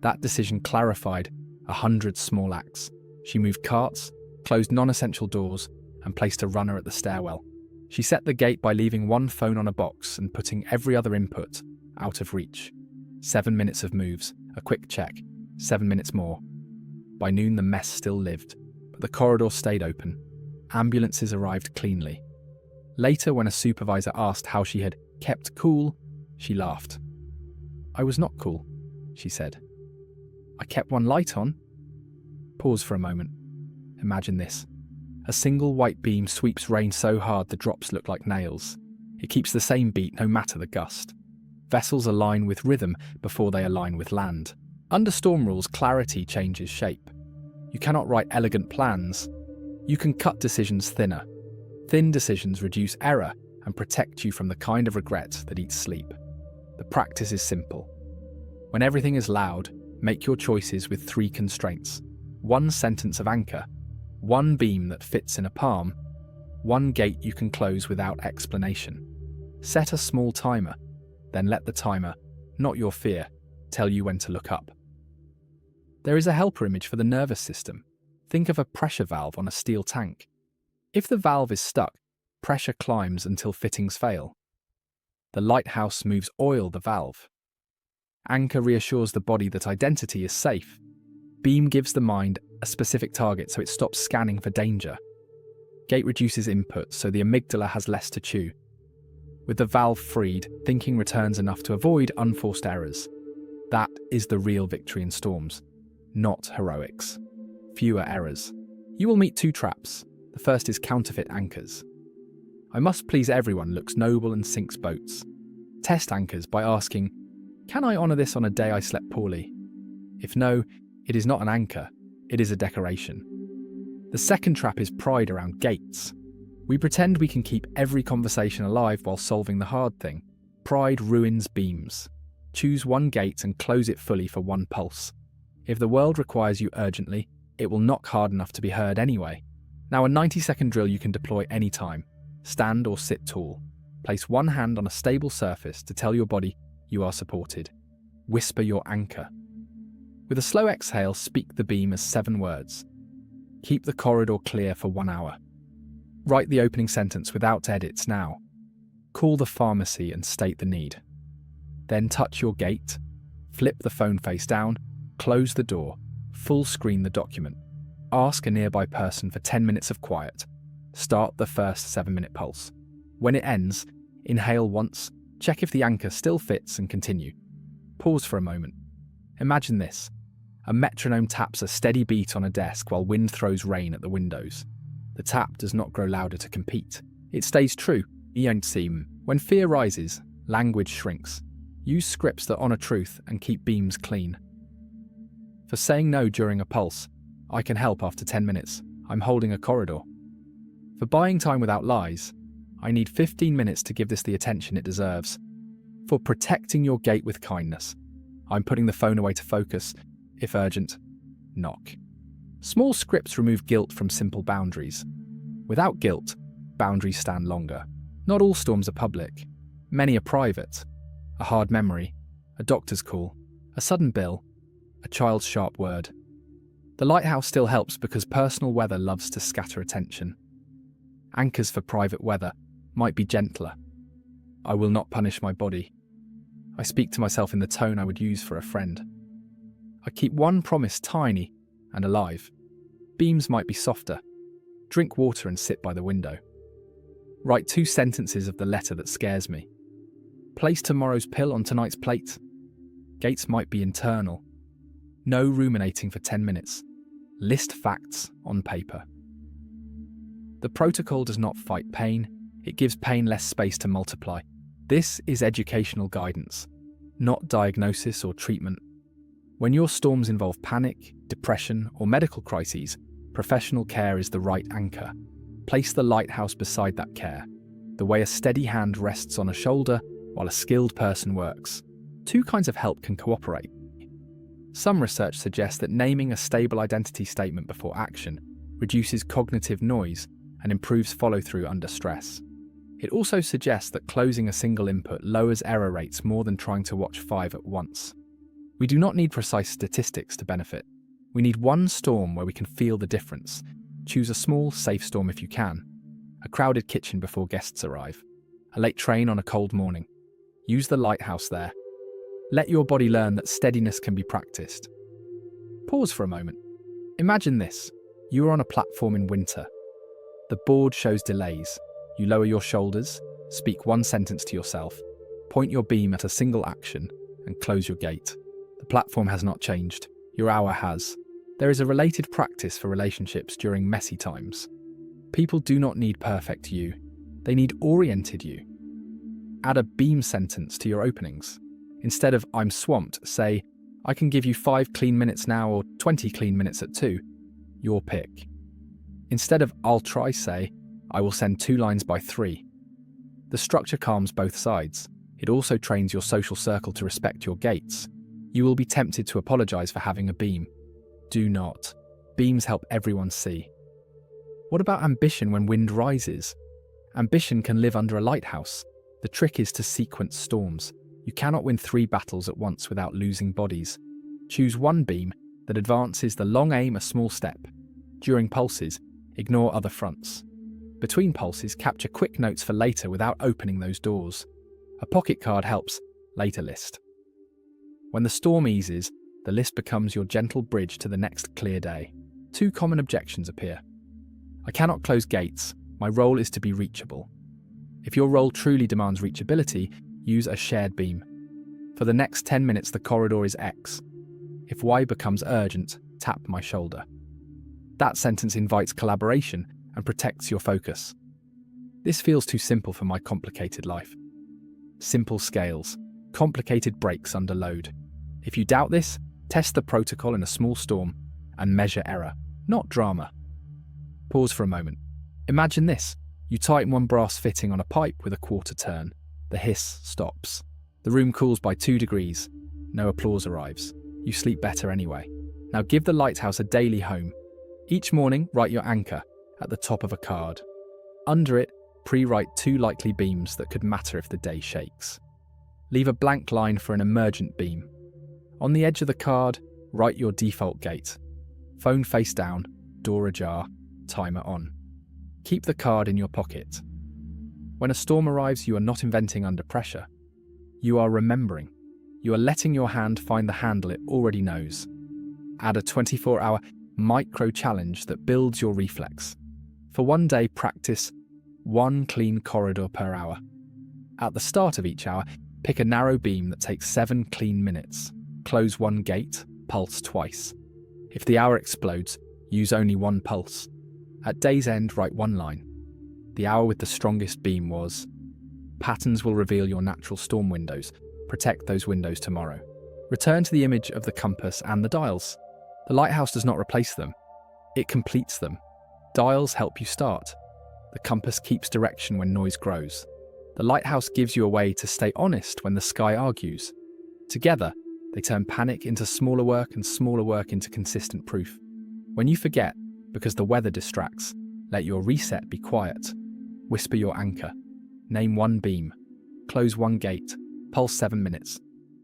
That decision clarified 100 small acts. She moved carts, closed non-essential doors, and placed a runner at the stairwell. She set the gate by leaving one phone on a box and putting every other input out of reach. 7 minutes of moves, a quick check, 7 minutes more. By noon the mess still lived, but the corridor stayed open. Ambulances arrived cleanly. Later, when a supervisor asked how she had kept cool, she laughed. I was not cool, she said. I kept one light on. Pause for a moment. Imagine this. A single white beam sweeps rain so hard the drops look like nails. It keeps the same beat no matter the gust. Vessels align with rhythm before they align with land. Under storm rules, clarity changes shape. You cannot write elegant plans. You can cut decisions thinner. Thin decisions reduce error and protect you from the kind of regret that eats sleep. The practice is simple. When everything is loud, make your choices with 3 constraints. 1 sentence of anchor, 1 beam that fits in a palm, 1 gate you can close without explanation. Set a small timer, then let the timer, not your fear, tell you when to look up. There is a helper image for the nervous system. Think of a pressure valve on a steel tank. If the valve is stuck, pressure climbs until fittings fail. The lighthouse moves oil the valve. Anchor reassures the body that identity is safe. Beam gives the mind a specific target so it stops scanning for danger. Gate reduces input so the amygdala has less to chew. With the valve freed, thinking returns enough to avoid unforced errors. That is the real victory in storms, not heroics. Fewer errors. You will meet 2 traps. The first is counterfeit anchors. I must please everyone looks noble and sinks boats. Test anchors by asking, can I honour this on a day I slept poorly? If no, it is not an anchor, it is a decoration. The second trap is pride around gates. We pretend we can keep every conversation alive while solving the hard thing. Pride ruins beams. Choose 1 gate and close it fully for 1 pulse. If the world requires you urgently, it will knock hard enough to be heard anyway. Now a 90-second drill you can deploy anytime. Stand or sit tall. Place 1 hand on a stable surface to tell your body you are supported. Whisper your anchor. With a slow exhale, speak the beam as 7 words. Keep the corridor clear for 1 hour. Write the opening sentence without edits now. Call the pharmacy and state the need. Then touch your gate, flip the phone face down, close the door, full screen the document. Ask a nearby person for 10 minutes of quiet. Start the first 7-minute pulse. When it ends, inhale once, check if the anchor still fits and continue. Pause for a moment. Imagine this. A metronome taps a steady beat on a desk while wind throws rain at the windows. The tap does not grow louder to compete. It stays true. When fear rises, language shrinks. Use scripts that honour truth and keep beams clean. For saying no during a pulse, I can help after 10 minutes. I'm holding a corridor. For buying time without lies, I need 15 minutes to give this the attention it deserves. For protecting your gate with kindness, I'm putting the phone away to focus. If urgent, knock. Small scripts remove guilt from simple boundaries. Without guilt, boundaries stand longer. Not all storms are public. Many are private. A hard memory, a doctor's call, a sudden bill, a child's sharp word. The lighthouse still helps because personal weather loves to scatter attention. Anchors for private weather might be gentler. I will not punish my body. I speak to myself in the tone I would use for a friend. I keep 1 promise tiny and alive. Beams might be softer. Drink water and sit by the window. Write 2 sentences of the letter that scares me. Place tomorrow's pill on tonight's plate. Gates might be internal. No ruminating for 10 minutes. List facts on paper. The protocol does not fight pain. It gives pain less space to multiply. This is educational guidance, not diagnosis or treatment. When your storms involve panic, depression, or medical crises, professional care is the right anchor. Place the lighthouse beside that care, the way a steady hand rests on a shoulder while a skilled person works. 2 kinds of help can cooperate. Some research suggests that naming a stable identity statement before action reduces cognitive noise and improves follow-through under stress. It also suggests that closing a single input lowers error rates more than trying to watch 5 at once. We do not need precise statistics to benefit. We need 1 storm where we can feel the difference. Choose a small, safe storm if you can. A crowded kitchen before guests arrive. A late train on a cold morning. Use the lighthouse there. Let your body learn that steadiness can be practiced. Pause for a moment. Imagine this. You are on a platform in winter. The board shows delays. You lower your shoulders, speak 1 sentence to yourself, point your beam at a single action, and close your gate. The platform has not changed. Your hour has. There is a related practice for relationships during messy times. People do not need perfect you. They need oriented you. Add a beam sentence to your openings. Instead of "I'm swamped," say, "I can give you 5 clean minutes now," or 20 clean minutes at 2. Your pick. Instead of "I'll try," say, "I will send 2 lines by 3." The structure calms both sides. It also trains your social circle to respect your gates. You will be tempted to apologize for having a beam. Do not. Beams help everyone see. What about ambition when wind rises? Ambition can live under a lighthouse. The trick is to sequence storms. You cannot win 3 battles at once without losing bodies. Choose one beam that advances the long aim a small step. During pulses, ignore other fronts. Between pulses, capture quick notes for later without opening those doors. A pocket card helps. Later list. When the storm eases, the list becomes your gentle bridge to the next clear day. 2 common objections appear. I cannot close gates. My role is to be reachable. If your role truly demands reachability, use a shared beam. For the next 10 minutes, the corridor is X. If Y becomes urgent, tap my shoulder. That sentence invites collaboration and protects your focus. This feels too simple for my complicated life. Simple scales, complicated breaks under load. If you doubt this, test the protocol in a small storm and measure error, not drama. Pause for a moment. Imagine this. You tighten one brass fitting on a pipe with a quarter turn. The hiss stops. The room cools by 2 degrees. No applause arrives. You sleep better anyway. Now give the lighthouse a daily home. Each morning, write your anchor at the top of a card. Under it, pre-write 2 likely beams that could matter if the day shakes. Leave a blank line for an emergent beam. On the edge of the card, write your default gate. Phone face down, door ajar, timer on. Keep the card in your pocket. When a storm arrives, you are not inventing under pressure. You are remembering. You are letting your hand find the handle it already knows. Add a 24-hour micro challenge that builds your reflex. For one day, practice 1 clean corridor per hour. At the start of each hour, pick a narrow beam that takes 7 clean minutes. Close 1 gate, pulse twice. If the hour explodes, use only 1 pulse. At day's end, write 1 line. The hour with the strongest beam was. Patterns will reveal your natural storm windows. Protect those windows tomorrow. Return to the image of the compass and the dials. The lighthouse does not replace them. It completes them. Dials help you start. The compass keeps direction when noise grows. The lighthouse gives you a way to stay honest when the sky argues. Together, they turn panic into smaller work and smaller work into consistent proof. When you forget, because the weather distracts, let your reset be quiet. Whisper your anchor. Name 1 beam. Close 1 gate. Pulse 7 minutes.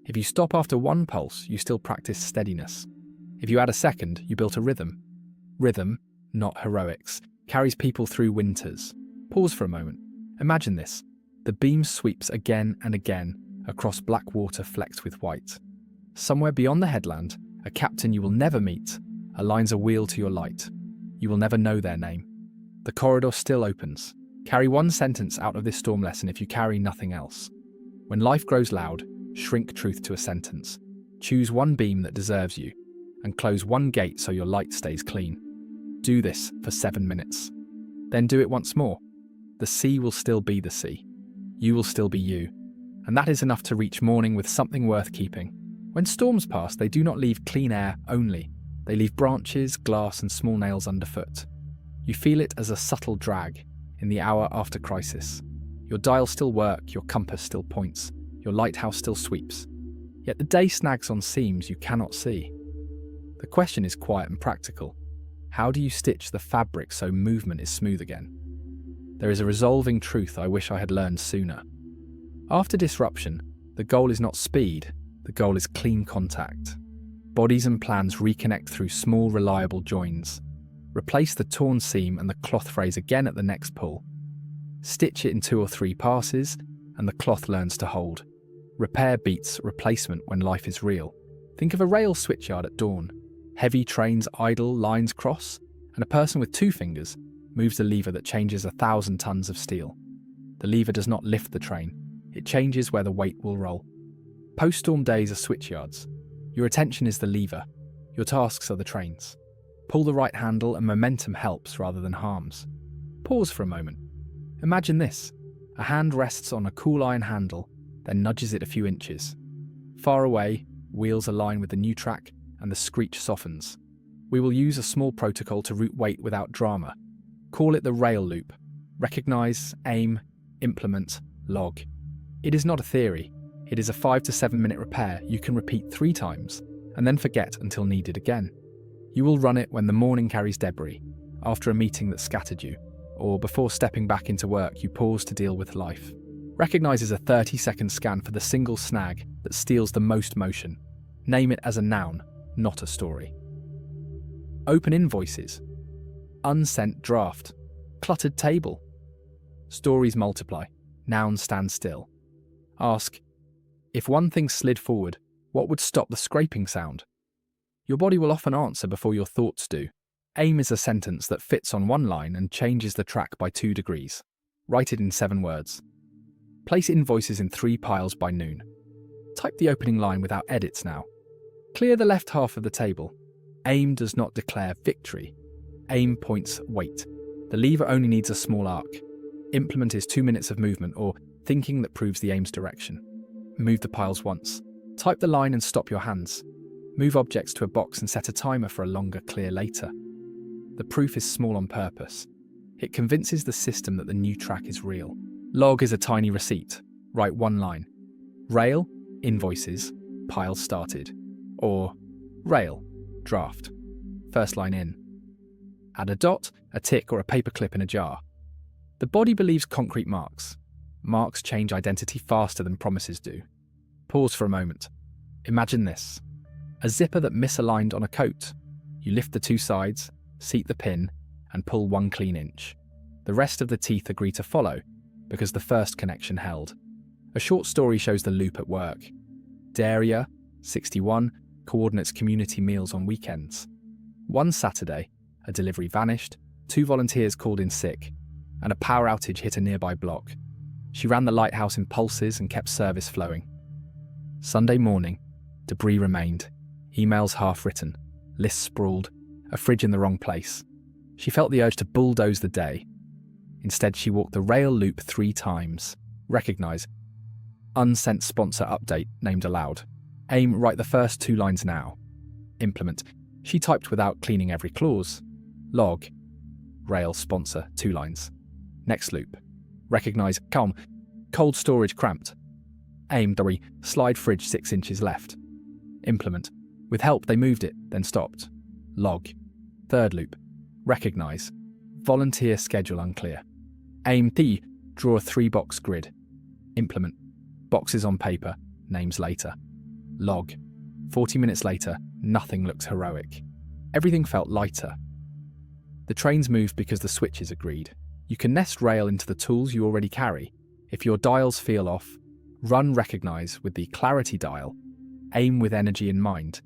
If you stop after 1 pulse, you still practice steadiness. If you add a second, you built a rhythm. Rhythm, not heroics, carries people through winters. Pause for a moment. Imagine this. The beam sweeps again and again across black water flecked with white. Somewhere beyond the headland, a captain you will never meet aligns a wheel to your light. You will never know their name. The corridor still opens. Carry 1 sentence out of this storm lesson if you carry nothing else. When life grows loud, shrink truth to a sentence. Choose 1 beam that deserves you, and close 1 gate so your light stays clean. Do this for 7 minutes. Then do it once more. The sea will still be the sea. You will still be you. And that is enough to reach morning with something worth keeping. When storms pass, they do not leave clean air only. They leave branches, glass, and small nails underfoot. You feel it as a subtle drag in the hour after crisis. Your dials still work, your compass still points, your lighthouse still sweeps. Yet the day snags on seams you cannot see. The question is quiet and practical. How do you stitch the fabric so movement is smooth again? There is a resolving truth I wish I had learned sooner. After disruption, the goal is not speed, the goal is clean contact. Bodies and plans reconnect through small, reliable joins. Replace the torn seam and the cloth phrase again at the next pull. Stitch it in 2 or 3 passes, and the cloth learns to hold. Repair beats replacement when life is real. Think of a rail switchyard at dawn. Heavy trains idle, lines cross, and a person with 2 fingers moves the lever that changes 1,000 tons of steel. The lever does not lift the train. It changes where the weight will roll. Post-storm days are switchyards. Your attention is the lever. Your tasks are the trains. Pull the right handle and momentum helps rather than harms. Pause for a moment. Imagine this. A hand rests on a cool iron handle, then nudges it a few inches. Far away, wheels align with the new track and the screech softens. We will use a small protocol to route weight without drama. Call it the rail loop. Recognize, aim, implement, log. It is not a theory. It is a 5 to 7 minute repair you can repeat 3 times and then forget until needed again. You will run it when the morning carries debris, after a meeting that scattered you, or before stepping back into work you pause to deal with life. Recognize is a 30-second scan for the single snag that steals the most motion. Name it as a noun, not a story. Open invoices. Unsent draft. Cluttered table. Stories multiply. Nouns stand still. Ask, if one thing slid forward, what would stop the scraping sound? Your body will often answer before your thoughts do. Aim is a sentence that fits on one line and changes the track by 2 degrees. Write it in 7 words. Place invoices in 3 piles by noon. Type the opening line without edits now. Clear the left half of the table. Aim does not declare victory. Aim points wait. The lever only needs a small arc. Implement is 2 minutes of movement or thinking that proves the aim's direction. Move the piles once. Type the line and stop your hands. Move objects to a box and set a timer for a longer clear later. The proof is small on purpose. It convinces the system that the new track is real. Log is a tiny receipt. Write 1 line. Rail, invoices, pile started. Or rail, draft. First line in. Add a dot, a tick, or a paperclip in a jar. The body believes concrete marks. Marks change identity faster than promises do. Pause for a moment. Imagine this. A zipper that misaligned on a coat. You lift the 2 sides, seat the pin, and pull 1 clean inch. The rest of the teeth agree to follow, because the first connection held. A short story shows the loop at work. Daria, 61, coordinates community meals on weekends. One Saturday, a delivery vanished, 2 volunteers called in sick, and a power outage hit a nearby block. She ran the lighthouse in pulses and kept service flowing. Sunday morning, debris remained, emails half-written, lists sprawled, a fridge in the wrong place. She felt the urge to bulldoze the day. Instead, she walked the rail loop 3 times. Recognize. Unsent sponsor update named aloud. Aim, write the first 2 lines now. Implement. She typed without cleaning every clause. Log. Rail sponsor 2 lines. Next loop. Recognize. Calm. Cold storage cramped. Aim, Dory. Slide fridge 6 inches left. Implement. With help they moved it, then stopped. Log. Third loop. Recognize. Volunteer schedule unclear. Aim D. Draw a 3-box grid. Implement. Boxes on paper, names later. Log. 40 minutes later, nothing looks heroic. Everything felt lighter. The trains moved because the switches agreed. You can nest rail into the tools you already carry. If your dials feel off, run recognize with the clarity dial. Aim with energy in mind.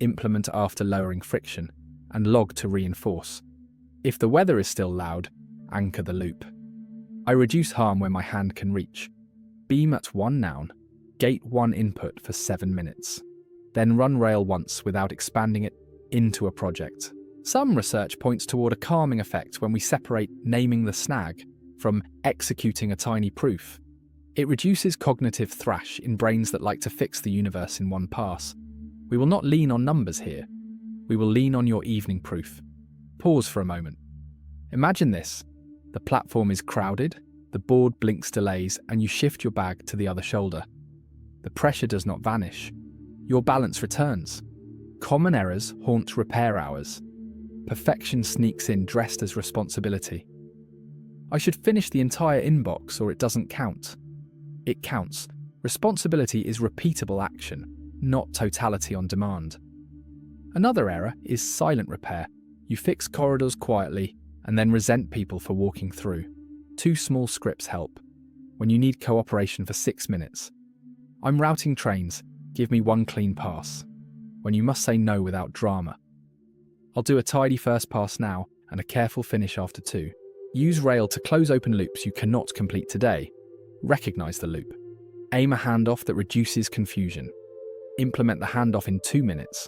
Implement after lowering friction, and log to reinforce. If the weather is still loud, anchor the loop. I reduce harm where my hand can reach. Beam at 1 noun. Gate 1 input for 7 minutes. Then run rail once without expanding it into a project. Some research points toward a calming effect when we separate naming the snag from executing a tiny proof. It reduces cognitive thrash in brains that like to fix the universe in one pass. We will not lean on numbers here. We will lean on your evening proof. Pause for a moment. Imagine this. The platform is crowded, the board blinks delays, and you shift your bag to the other shoulder. The pressure does not vanish. Your balance returns. Common errors haunt repair hours. Perfection sneaks in dressed as responsibility. I should finish the entire inbox or it doesn't count. It counts. Responsibility is repeatable action, not totality on demand. Another error is silent repair. You fix corridors quietly and then resent people for walking through. 2 small scripts help. When you need cooperation for 6 minutes. I'm routing trains. Give me 1 clean pass. When you must say no without drama. I'll do a tidy first pass now and a careful finish after 2. Use rail to close open loops you cannot complete today. Recognize the loop. Aim a handoff that reduces confusion. Implement the handoff in 2 minutes.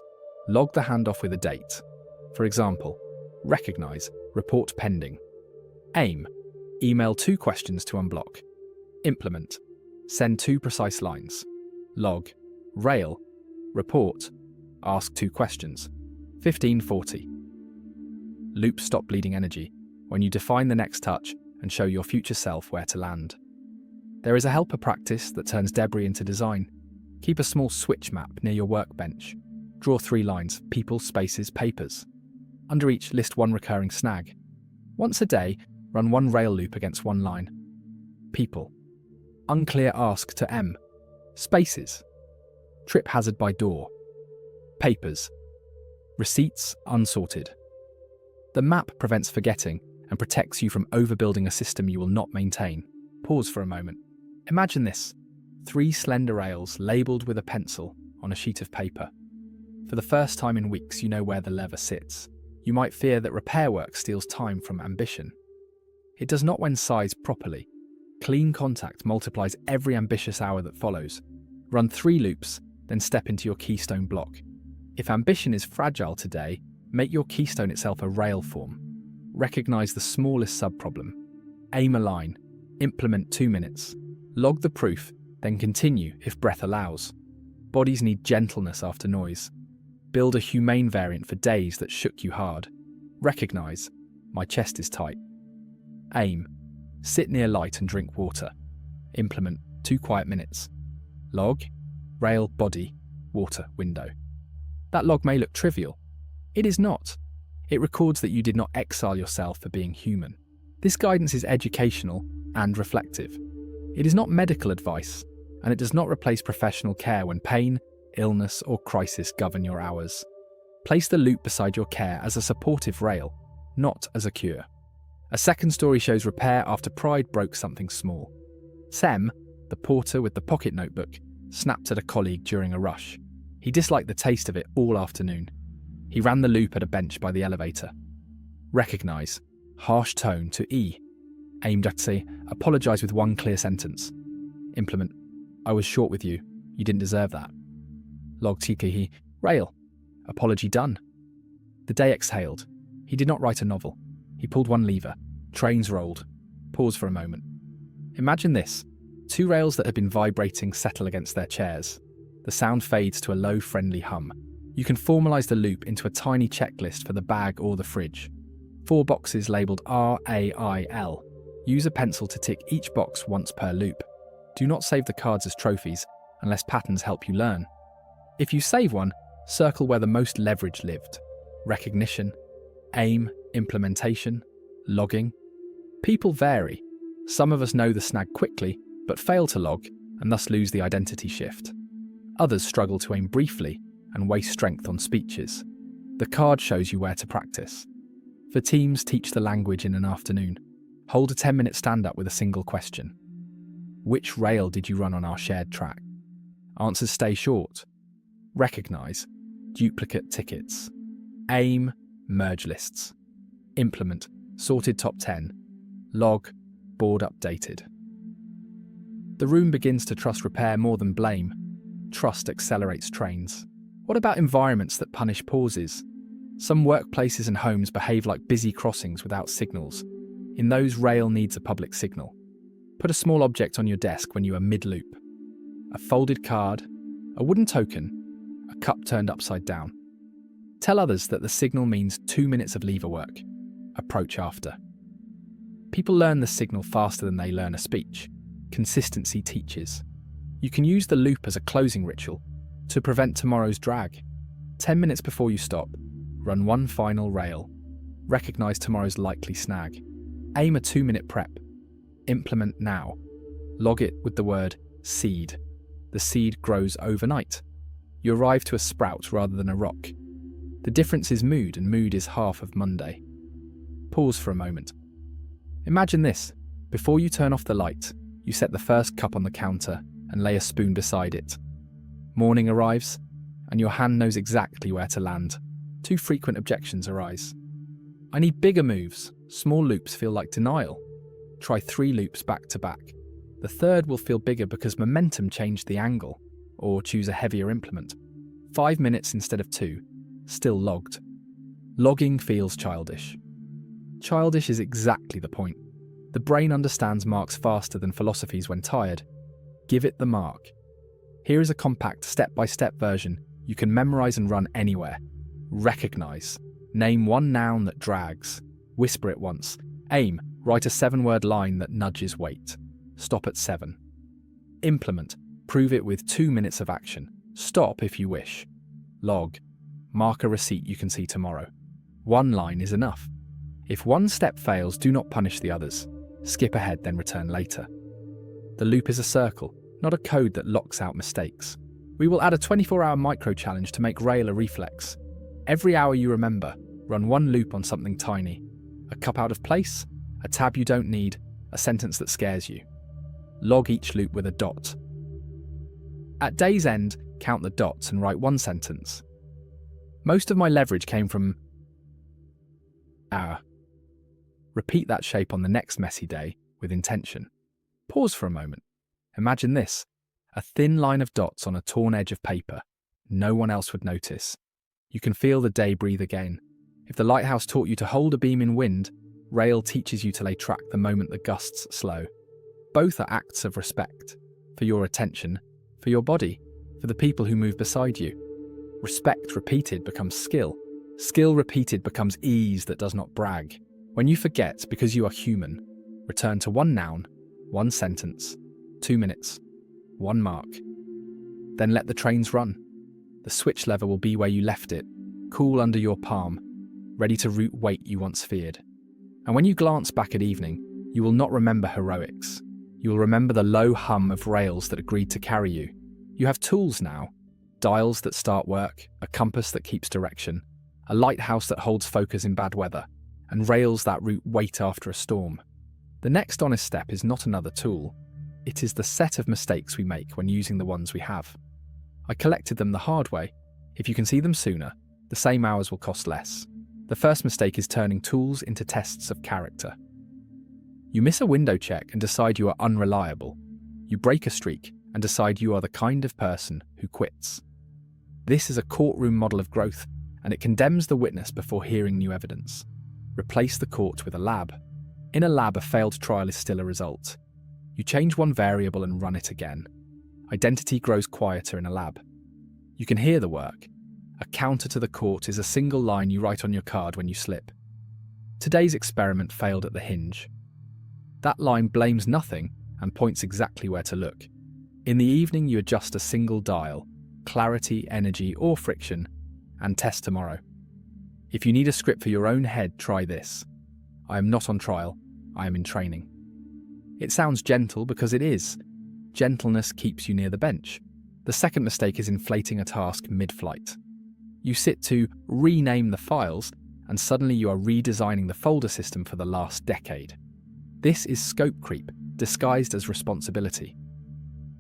Log the handoff with a date. For example, recognize, report pending. Aim, email 2 questions to unblock. Implement, send 2 precise lines. Log, rail, report, ask 2 questions. 1540. Loop stop bleeding energy. when you define the next touch and show your future self where to land. There is a helper practice that turns debris into design. Keep a small switch map near your workbench. Draw 3 lines: people, spaces, papers. Under each, list one recurring snag. Once a day, run one rail loop against one line. People. Unclear ask to M. Spaces. Trip hazard by door. Papers. Receipts unsorted. The map prevents forgetting and protects you from overbuilding a system you will not maintain. Pause for a moment. Imagine this: 3 slender rails labelled with a pencil on a sheet of paper. For the first time in weeks, you know where the lever sits. You might fear that repair work steals time from ambition. It does not when sized properly. Clean contact multiplies every ambitious hour that follows. Run 3 loops, then step into your keystone block. If ambition is fragile today, make your keystone itself a rail form. Recognize the smallest subproblem. Aim a line. Implement 2 minutes. Log the proof, then continue if breath allows. Bodies need gentleness after noise. Build a humane variant for days that shook you hard. Recognize, my chest is tight. Aim. Sit near light and drink water. Implement 2 quiet minutes. Log. Rail, body, water, window. That log may look trivial. It is not. It records that you did not exile yourself for being human. This guidance is educational and reflective. It is not medical advice, and it does not replace professional care when pain, illness, or crisis govern your hours. Place the loop beside your care as a supportive rail, not as a cure. A second story shows repair after pride broke something small. Sem, the porter with the pocket notebook, snapped at a colleague during a rush. He disliked the taste of it all afternoon. He ran the loop at a bench by the elevator. Recognize. Harsh tone to E. Aimed at say, apologize with 1 clear sentence. Implement. I was short with you. You didn't deserve that. Log TKE. Rail. Apology done. The day exhaled. He did not write a novel. He pulled 1 lever. Trains rolled. Pause for a moment. Imagine this. 2 rails that had been vibrating settle against their chairs. The sound fades to a low, friendly hum. You can formalize the loop into a tiny checklist for the bag or the fridge. 4 boxes labeled R, A, I, L. Use a pencil to tick each box once per loop. Do not save the cards as trophies unless patterns help you learn. If you save one, circle where the most leverage lived. Recognition, aim, implementation, logging. People vary. Some of us know the snag quickly, but fail to log and thus lose the identity shift. Others struggle to aim briefly and waste strength on speeches. The card shows you where to practice. For teams, teach the language in an afternoon. Hold a 10-minute stand-up with a single question. Which rail did you run on our shared track? Answers stay short. Recognize. Duplicate tickets. Aim. Merge lists. Implement. Sorted top 10. Log. Board updated. The room begins to trust repair more than blame. Trust accelerates trains. What about environments that punish pauses? Some workplaces and homes behave like busy crossings without signals. In those, rail needs a public signal. Put a small object on your desk when you are mid-loop. A folded card, a wooden token, a cup turned upside down. Tell others that the signal means 2 minutes of lever work. Approach after. People learn the signal faster than they learn a speech. Consistency teaches. You can use the loop as a closing ritual to prevent tomorrow's drag. 10 minutes before you stop, run 1 final rail. Recognize tomorrow's likely snag. Aim a 2-minute prep. Implement now. Log it with the word seed. The seed grows overnight. You arrive to a sprout rather than a rock. The difference is mood, and mood is half of Monday. Pause for a moment. Imagine this. Before you turn off the light, you set the first cup on the counter and lay a spoon beside it. Morning arrives, and your hand knows exactly where to land. 2 frequent objections arise. I need bigger moves. Small loops feel like denial. Try 3 loops back to back. The third will feel bigger because momentum changed the angle, or choose a heavier implement. 5 minutes instead of 2, still logged. Logging feels childish. Childish is exactly the point. The brain understands marks faster than philosophies when tired. Give it the mark. Here is a compact step-by-step version you can memorize and run anywhere. Recognize. Name 1 noun that drags. Whisper it once. Aim, write a 7-word line that nudges weight. Stop at 7. Implement, prove it with 2 minutes of action. Stop if you wish. Log, mark a receipt you can see tomorrow. 1 line is enough. If one step fails, do not punish the others. Skip ahead, then return later. The loop is a circle, not a code that locks out mistakes. We will add a 24-hour micro-challenge to make Rail a reflex. Every hour you remember, run 1 loop on something tiny. A cup out of place, a tab you don't need, a sentence that scares you. Log each loop with a dot. At day's end, count the dots and write 1 sentence. Most of my leverage came from hour. Repeat that shape on the next messy day with intention. Pause for a moment. Imagine this, a thin line of dots on a torn edge of paper. No one else would notice. You can feel the day breathe again. If the lighthouse taught you to hold a beam in wind, Rail teaches you to lay track the moment the gusts slow. Both are acts of respect. For your attention, for your body, for the people who move beside you. Respect repeated becomes skill. Skill repeated becomes ease that does not brag. When you forget because you are human, return to 1 noun, 1 sentence, 2 minutes, 1 mark. Then let the trains run. The switch lever will be where you left it, cool under your palm, ready to root weight you once feared. And when you glance back at evening, you will not remember heroics. You will remember the low hum of rails that agreed to carry you. You have tools now, dials that start work, a compass that keeps direction, a lighthouse that holds focus in bad weather, and rails that root weight after a storm. The next honest step is not another tool. It is the set of mistakes we make when using the ones we have. I collected them the hard way. If you can see them sooner, the same hours will cost less. The first mistake is turning tools into tests of character. You miss a window check and decide you are unreliable. You break a streak and decide you are the kind of person who quits. This is a courtroom model of growth, and it condemns the witness before hearing new evidence. Replace the court with a lab. In a lab, a failed trial is still a result. You change 1 variable and run it again. Identity grows quieter in a lab. You can hear the work. A counter to the court is a single line you write on your card when you slip. Today's experiment failed at the hinge. That line blames nothing and points exactly where to look. In the evening, you adjust a single dial, clarity, energy, or friction, and test tomorrow. If you need a script for your own head, try this. I am not on trial, I am in training. It sounds gentle because it is. Gentleness keeps you near the bench. The second mistake is inflating a task mid-flight. You sit to rename the files, and suddenly you are redesigning the folder system for the last decade. This is scope creep, disguised as responsibility.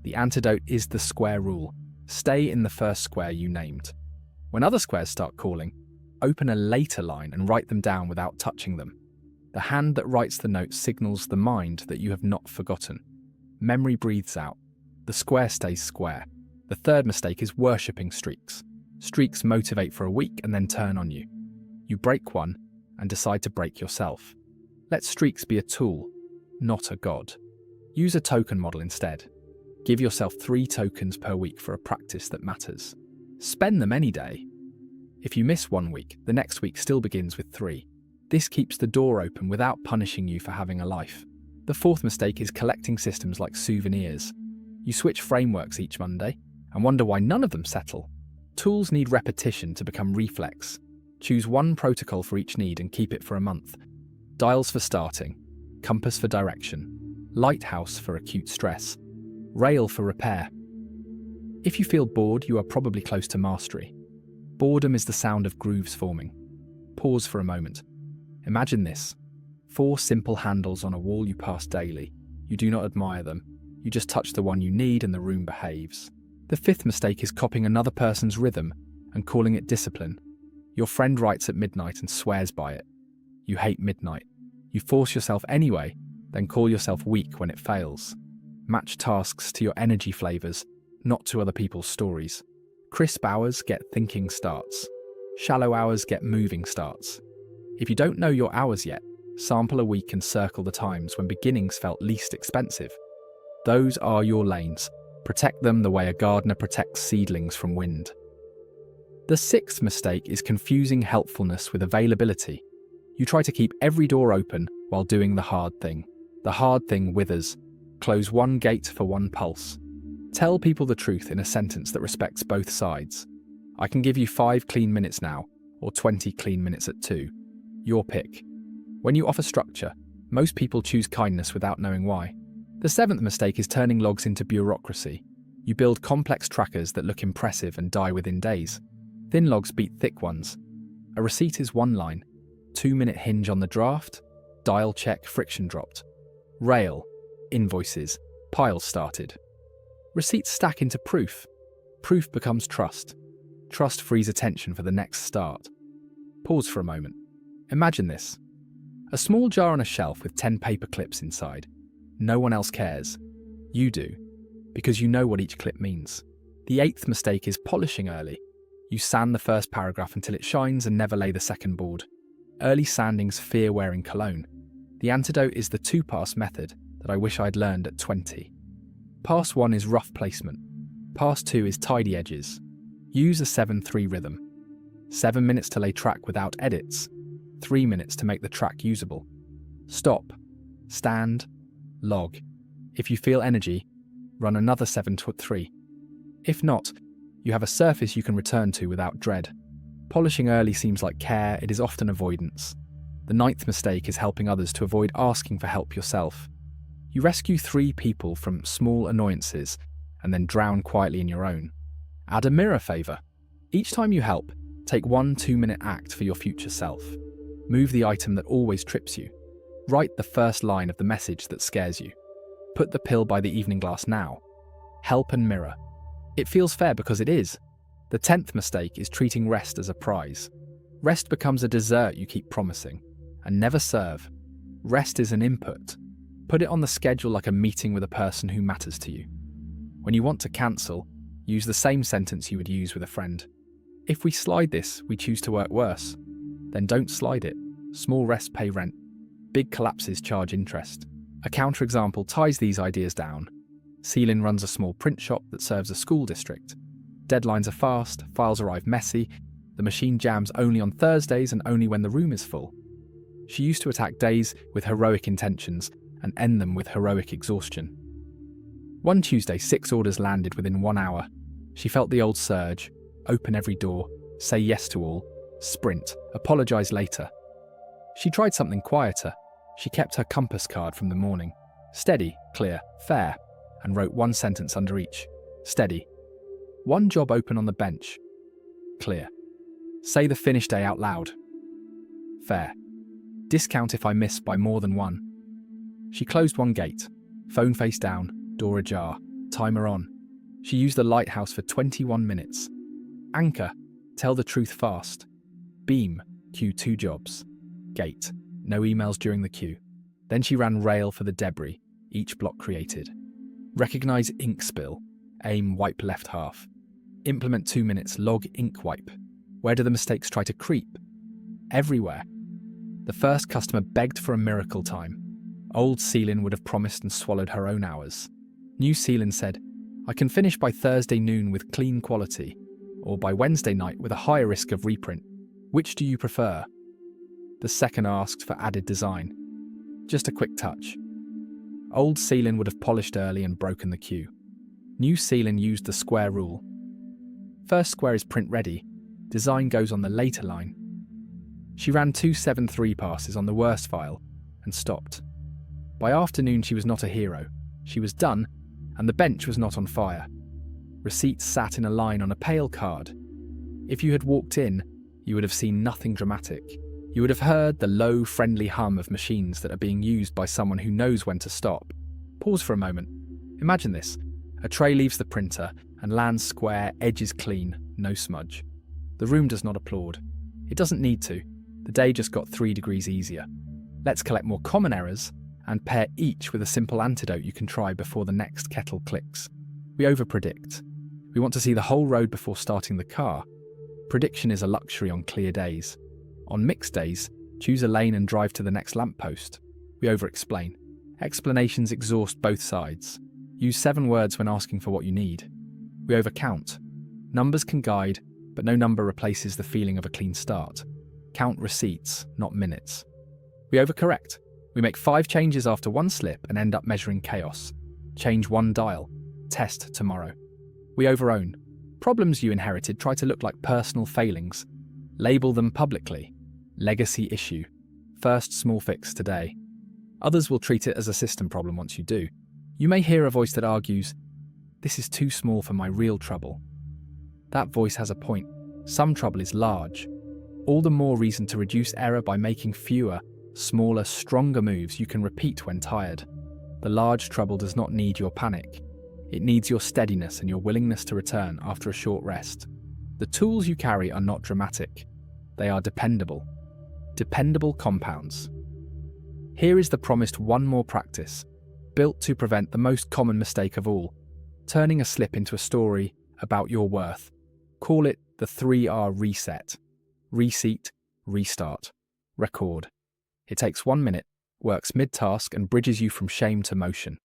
The antidote is the square rule. Stay in the first square you named. When other squares start calling, open a later line and write them down without touching them. The hand that writes the note signals the mind that you have not forgotten. Memory breathes out. The square stays square. The third mistake is worshipping streaks. Streaks motivate for a week and then turn on you. You break one and decide to break yourself. Let streaks be a tool, not a god. Use a token model instead. Give yourself 3 tokens per week for a practice that matters. Spend them any day. If you miss 1 week, the next week still begins with 3. This keeps the door open without punishing you for having a life. The fourth mistake is collecting systems like souvenirs. You switch frameworks each Monday and wonder why none of them settle. Tools need repetition to become reflex. Choose 1 protocol for each need and keep it for a month. Dials for starting, compass for direction, lighthouse for acute stress, rail for repair. If you feel bored, you are probably close to mastery. Boredom is the sound of grooves forming. Pause for a moment. Imagine this. 4 simple handles on a wall you pass daily. You do not admire them. You just touch the one you need and the room behaves. The 5th mistake is copying another person's rhythm and calling it discipline. Your friend writes at midnight and swears by it. You hate midnight. You force yourself anyway, then call yourself weak when it fails. Match tasks to your energy flavors, not to other people's stories. Crisp hours get thinking starts. Shallow hours get moving starts. If you don't know your hours yet, sample a week and circle the times when beginnings felt least expensive. Those are your lanes. Protect them the way a gardener protects seedlings from wind. The 6th mistake is confusing helpfulness with availability. You try to keep every door open while doing the hard thing. The hard thing withers. Close one gate for one pulse. Tell people the truth in a sentence that respects both sides. I can give you 5 clean minutes now, or 20 clean minutes at 2. Your pick. When you offer structure, most people choose kindness without knowing why. The 7th mistake is turning logs into bureaucracy. You build complex trackers that look impressive and die within days. Thin logs beat thick ones. A receipt is one line. 2-minute hinge on the draft. Dial check, friction dropped. Rail. Invoices. Pile started. Receipts stack into proof. Proof becomes trust. Trust frees attention for the next start. Pause for a moment. Imagine this. A small jar on a shelf with 10 paper clips inside. No one else cares. You do, because you know what each clip means. The 8th mistake is polishing early. You sand the first paragraph until it shines and never lay the second board. Early sandings fear wearing cologne. The antidote is the 2-pass method that I wish I'd learned at 20. Pass 1 is rough placement. Pass 2 is tidy edges. Use a 7-3 rhythm. 7 minutes to lay track without edits. 3 minutes to make the track usable. Stop. Stand. Log. If you feel energy, run another 7-3. If not, you have a surface you can return to without dread. Polishing early seems like care, it is often avoidance. The 9th mistake is helping others to avoid asking for help yourself. You rescue 3 people from small annoyances and then drown quietly in your own. Add a mirror favour. Each time you help, take 1 2-minute act for your future self. Move the item that always trips you. Write the first line of the message that scares you. Put the pill by the evening glass now. Help and mirror. It feels fair because it is. The 10th mistake is treating rest as a prize. Rest becomes a dessert you keep promising and never serve. Rest is an input. Put it on the schedule like a meeting with a person who matters to you. When you want to cancel, use the same sentence you would use with a friend. If we slide this, we choose to work worse. Then don't slide it. Small rests pay rent. Big collapses charge interest. A counterexample ties these ideas down. Celine runs a small print shop that serves a school district. Deadlines are fast, files arrive messy, the machine jams only on Thursdays and only when the room is full. She used to attack days with heroic intentions and end them with heroic exhaustion. One Tuesday, 6 orders landed within 1 hour. She felt the old surge: open every door, say yes to all, sprint, apologise later. She tried something quieter. She kept her compass card from the morning. Steady, clear, fair, and wrote 1 sentence under each. Steady. 1 job open on the bench. Clear. Say the finish day out loud. Fair. Discount if I miss by more than 1. She closed 1 gate. Phone face down, door ajar, timer on. She used the lighthouse for 21 minutes. Anchor. Tell the truth fast. Beam. Queue 2 jobs. Gate. No emails during the queue. Then she ran rail for the debris, each block created. Recognize ink spill. Aim wipe left half. Implement 2 minutes, log ink wipe. Where do the mistakes try to creep? Everywhere. The first customer begged for a miracle time. Old Celine would have promised and swallowed her own hours. New Celine said, I can finish by Thursday noon with clean quality, or by Wednesday night with a higher risk of reprint. Which do you prefer? The second asked for added design. Just a quick touch. Old Celine would have polished early and broken the queue. New Celine used the square rule. First square is print ready. Design goes on the later line. She ran 2 7-3 passes on the worst file and stopped. By afternoon she was not a hero. She was done, and the bench was not on fire. Receipts sat in a line on a pale card. If you had walked in, you would have seen nothing dramatic. You would have heard the low, friendly hum of machines that are being used by someone who knows when to stop. Pause for a moment. Imagine this. A tray leaves the printer and lands square, edges clean, no smudge. The room does not applaud. It doesn't need to. The day just got 3 degrees easier. Let's collect more common errors and pair each with a simple antidote you can try before the next kettle clicks. We overpredict. We want to see the whole road before starting the car. Prediction is a luxury on clear days. On mixed days, choose a lane and drive to the next lamppost. We over-explain. Explanations exhaust both sides. Use 7 words when asking for what you need. We overcount. Numbers can guide, but no number replaces the feeling of a clean start. Count receipts, not minutes. We overcorrect. We make 5 changes after one slip and end up measuring chaos. Change one dial. Test tomorrow. We overown. Problems you inherited try to look like personal failings. Label them publicly. Legacy issue. First small fix today. Others will treat it as a system problem once you do. You may hear a voice that argues, "This is too small for my real trouble." That voice has a point. Some trouble is large. All the more reason to reduce error by making fewer, smaller, stronger moves you can repeat when tired. The large trouble does not need your panic. It needs your steadiness and your willingness to return after a short rest. The tools you carry are not dramatic. They are dependable. Dependable compounds. Here is the promised one more practice, built to prevent the most common mistake of all, turning a slip into a story about your worth. Call it the 3R reset. Reseat, restart, record. It takes 1 minute, works mid-task and bridges you from shame to motion.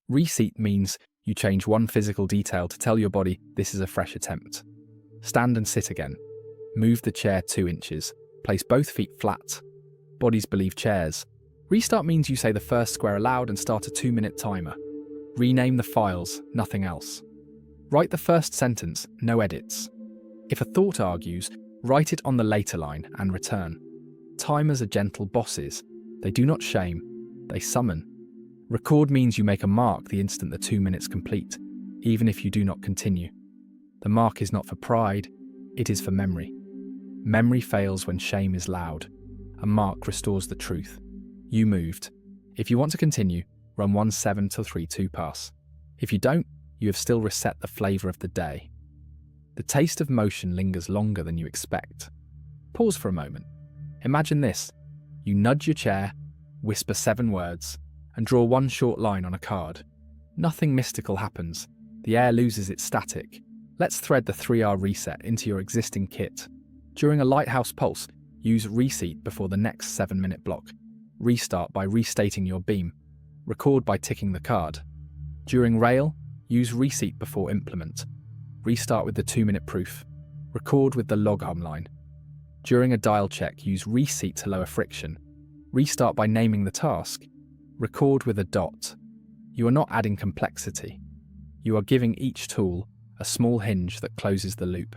Reseat means you change one physical detail to tell your body this is a fresh attempt. Stand and sit again. Move the chair 2 inches. Place both feet flat. Bodies believe chairs. Restart means you say the first square aloud and start a 2-minute timer. Rename the files, nothing else. Write the first sentence, no edits. If a thought argues, write it on the later line and return. Timers are gentle bosses. They do not shame, they summon. Record means you make a mark the instant the 2 minutes complete, even if you do not continue. The mark is not for pride, it is for memory. Memory fails when shame is loud. A mark restores the truth. You moved. If you want to continue, run 1-7 till 3-2 pass. If you don't, you have still reset the flavour of the day. The taste of motion lingers longer than you expect. Pause for a moment. Imagine this. You nudge your chair, whisper 7 words, and draw one short line on a card. Nothing mystical happens. The air loses its static. Let's thread the 3R reset into your existing kit. During a lighthouse pulse, use reseat before the next 7-minute block. Restart by restating your beam. Record by ticking the card. During rail, use reseat before implement. Restart with the 2-minute proof. Record with the log hum line. During a dial check, use reseat to lower friction. Restart by naming the task. Record with a dot. You are not adding complexity. You are giving each tool a small hinge that closes the loop.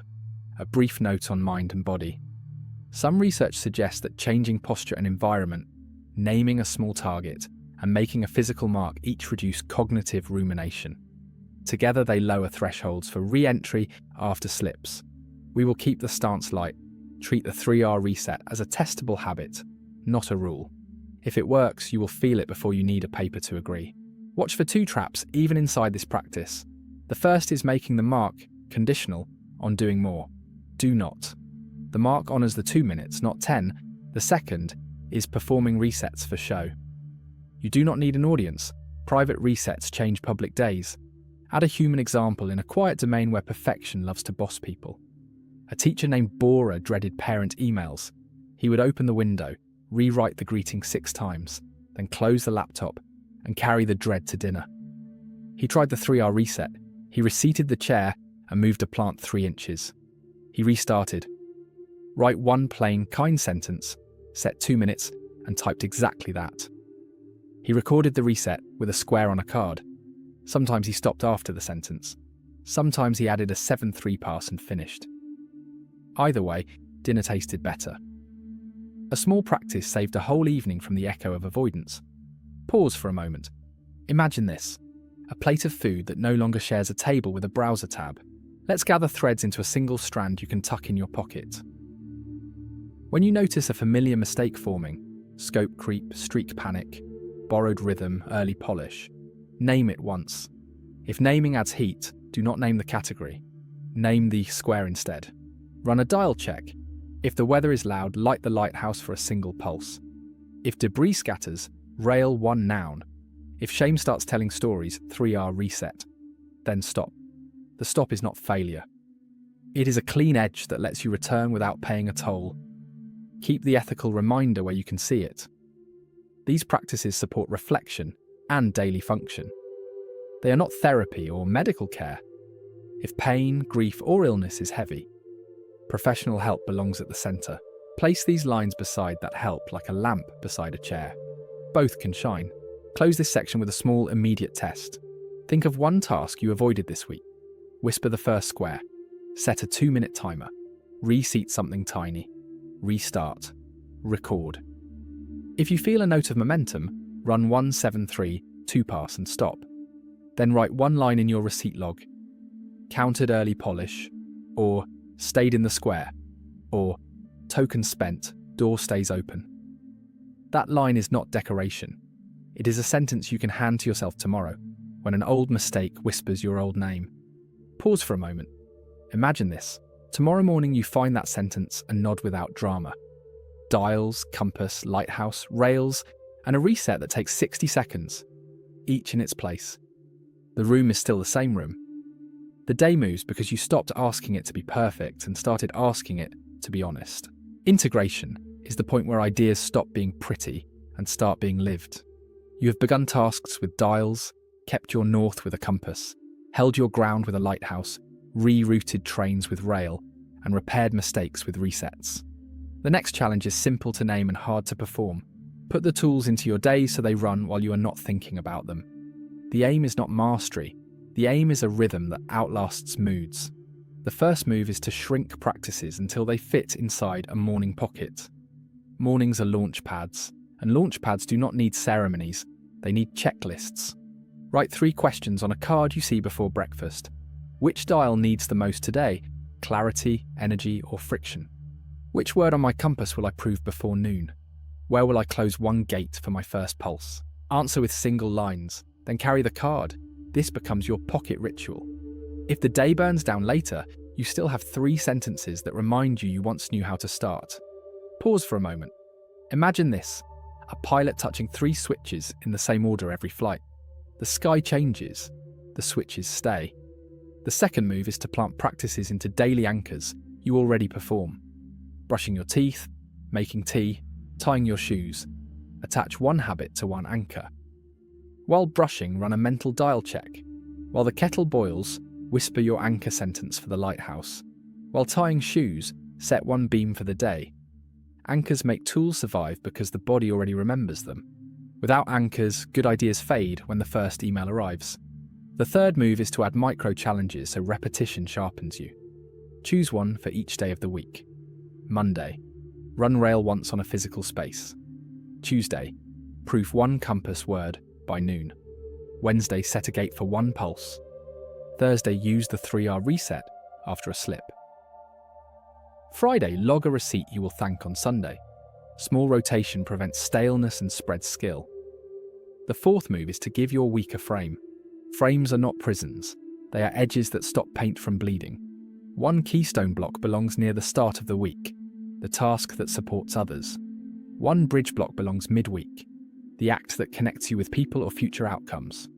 A brief note on mind and body. Some research suggests that changing posture and environment, naming a small target, and making a physical mark each reduce cognitive rumination. Together they lower thresholds for re-entry after slips. We will keep the stance light, treat the 3R reset as a testable habit, not a rule. If it works, you will feel it before you need a paper to agree. Watch for 2 traps even inside this practice. The first is making the mark conditional on doing more. Do not. The mark honours the 2 minutes, not 10. The second is performing resets for show. You do not need an audience. Private resets change public days. Add a human example in a quiet domain where perfection loves to boss people. A teacher named Bora dreaded parent emails. He would open the window, rewrite the greeting 6 times, then close the laptop and carry the dread to dinner. He tried the 3R reset. He reseated the chair and moved a plant 3 inches. He restarted. Write one plain, kind sentence, set 2 minutes, and typed exactly that. He recorded the reset with a square on a card. Sometimes he stopped after the sentence. Sometimes he added a 7-3 pass and finished. Either way, dinner tasted better. A small practice saved a whole evening from the echo of avoidance. Pause for a moment. Imagine this. A plate of food that no longer shares a table with a browser tab. Let's gather threads into a single strand you can tuck in your pocket. When you notice a familiar mistake forming, scope creep, streak panic, borrowed rhythm, early polish, name it once. If naming adds heat, do not name the category. Name the square instead. Run a dial check. If the weather is loud, light the lighthouse for a single pulse. If debris scatters, rail one noun. If shame starts telling stories, 3R reset. Then stop. The stop is not failure. It is a clean edge that lets you return without paying a toll. Keep the ethical reminder where you can see it. These practices support reflection and daily function. They are not therapy or medical care. If pain, grief, or illness is heavy, professional help belongs at the centre. Place these lines beside that help like a lamp beside a chair. both can shine. Close this section with a small, immediate test. Think of one task you avoided this week. Whisper the first square. Set a 2-minute timer. Reseat something tiny. Restart. Record. If you feel a note of momentum, run 173, 2-pass and stop. Then write one line in your receipt log. Counted early polish, or stayed in the square, or token spent, door stays open. That line is not decoration. It is a sentence you can hand to yourself tomorrow, when an old mistake whispers your old name. Pause for a moment. Imagine this. Tomorrow morning you find that sentence and nod without drama. Dials, compass, lighthouse, rails, and a reset that takes 60 seconds, each in its place. The room is still the same room. The day moves because you stopped asking it to be perfect and started asking it to be honest. Integration is the point where ideas stop being pretty and start being lived. You have begun tasks with dials, kept your north with a compass, held your ground with a lighthouse, rerouted trains with rail, and repaired mistakes with resets. The next challenge is simple to name and hard to perform. Put the tools into your day so they run while you are not thinking about them. The aim is not mastery. The aim is a rhythm that outlasts moods. The first move is to shrink practices until they fit inside a morning pocket. Mornings are launch pads, and launch pads do not need ceremonies, they need checklists. Write 3 questions on a card you see before breakfast. Which dial needs the most today? Clarity, energy, or friction? Which word on my compass will I prove before noon? Where will I close one gate for my first pulse? Answer with single lines, then carry the card. This becomes your pocket ritual. If the day burns down later, you still have 3 sentences that remind you once knew how to start. Pause for a moment. Imagine this, a pilot touching 3 switches in the same order every flight. The sky changes, the switches stay. The second move is to plant practices into daily anchors you already perform. Brushing your teeth, making tea, tying your shoes. Attach one habit to one anchor. While brushing, run a mental dial check. While the kettle boils, whisper your anchor sentence for the lighthouse. While tying shoes, set one beam for the day. Anchors make tools survive because the body already remembers them. Without anchors, good ideas fade when the first email arrives. The third move is to add micro-challenges so repetition sharpens you. Choose one for each day of the week. Monday, run rail once on a physical space. Tuesday, proof one compass word by noon. Wednesday, set a gate for one pulse. Thursday, use the 3R reset after a slip. Friday, log a receipt you will thank on Sunday. Small rotation prevents staleness and spreads skill. The fourth move is to give your week a frame. Frames are not prisons. They are edges that stop paint from bleeding. One keystone block belongs near the start of the week, the task that supports others. One bridge block belongs midweek, the act that connects you with people or future outcomes.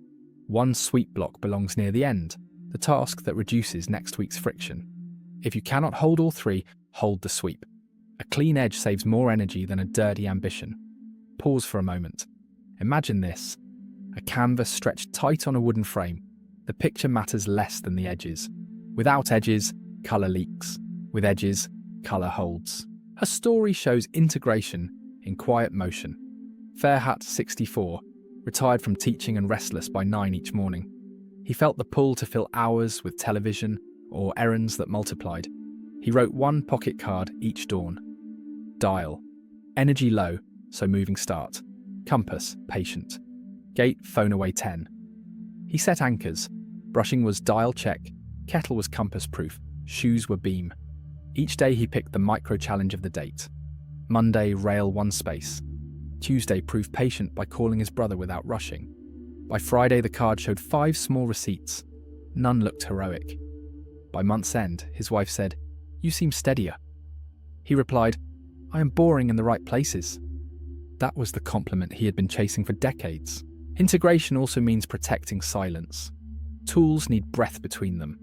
One sweep block belongs near the end, the task that reduces next week's friction. If you cannot hold all 3, hold the sweep. A clean edge saves more energy than a dirty ambition. Pause for a moment. Imagine this. A canvas stretched tight on a wooden frame. The picture matters less than the edges. Without edges, colour leaks. With edges, colour holds. A story shows integration in quiet motion. Fairhat, 64, retired from teaching and restless by 9 each morning. He felt the pull to fill hours with television or errands that multiplied. He wrote one pocket card each dawn. Dial. Energy low, so moving start. Compass, patient. Gate, phone away 10. He set anchors. Brushing was dial check, kettle was compass proof, shoes were beam. Each day he picked the micro challenge of the date. Monday, rail one space. Tuesday, prove patient by calling his brother without rushing. By Friday, the card showed 5 small receipts. None looked heroic. By month's end, his wife said, "You seem steadier." He replied, "I am boring in the right places." That was the compliment he had been chasing for decades. Integration also means protecting silence. Tools need breath between them.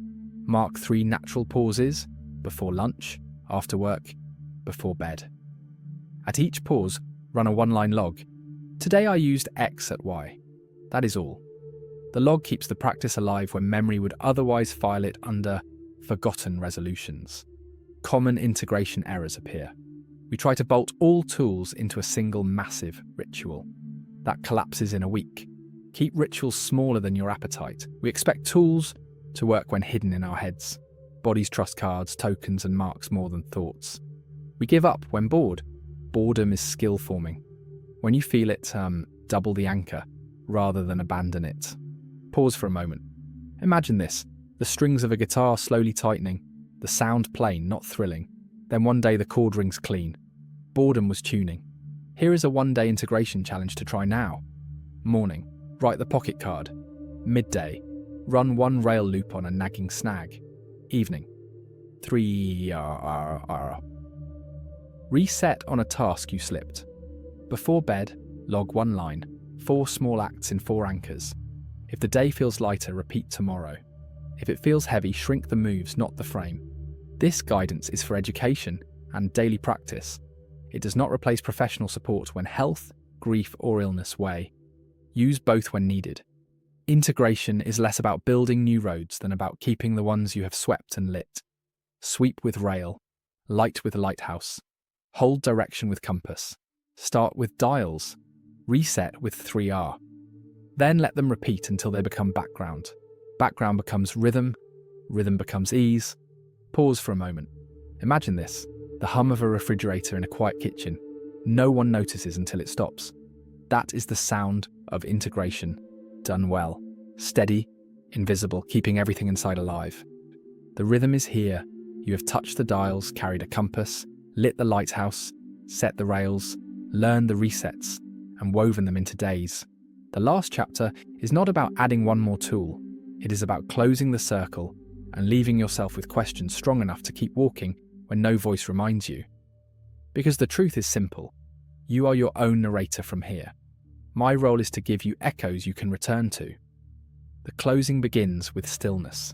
Mark 3 natural pauses: before lunch, after work, before bed. At each pause, run a 1-line log. Today I used X at Y. That is all. The log keeps the practice alive when memory would otherwise file it under forgotten resolutions. Common integration errors appear. We try to bolt all tools into a single massive ritual. That collapses in a week. Keep rituals smaller than your appetite. We expect tools to work when hidden in our heads. Bodies trust cards, tokens, and marks more than thoughts. We give up when bored. Boredom is skill forming. When you feel it, double the anchor rather than abandon it. Pause for a moment. Imagine this: the strings of a guitar slowly tightening, the sound plain, not thrilling. Then one day the chord rings clean. Boredom was tuning. Here is a one-day integration challenge to try now. Morning, write the pocket card. Midday, run one rail loop on a nagging snag. Evening, 3 Reset on a task you slipped. Before bed, log one line, 4 small acts in 4 anchors. If the day feels lighter, repeat tomorrow. If it feels heavy, shrink the moves, not the frame. This guidance is for education and daily practice. It does not replace professional support when health, grief, or illness weigh. Use both when needed. Integration is less about building new roads than about keeping the ones you have swept and lit. Sweep with rail, light with lighthouse. Hold direction with compass. Start with dials. Reset with 3R. Then let them repeat until they become background. Background becomes rhythm. Rhythm becomes ease. Pause for a moment. Imagine this: the hum of a refrigerator in a quiet kitchen. No one notices until it stops. That is the sound of integration, done well. Steady, invisible, keeping everything inside alive. The rhythm is here. You have touched the dials, carried a compass, lit the lighthouse, set the rails, learned the resets, and woven them into days. The last chapter is not about adding one more tool. It is about closing the circle and leaving yourself with questions strong enough to keep walking when no voice reminds you. Because the truth is simple. You are your own narrator from here. My role is to give you echoes you can return to. The closing begins with stillness.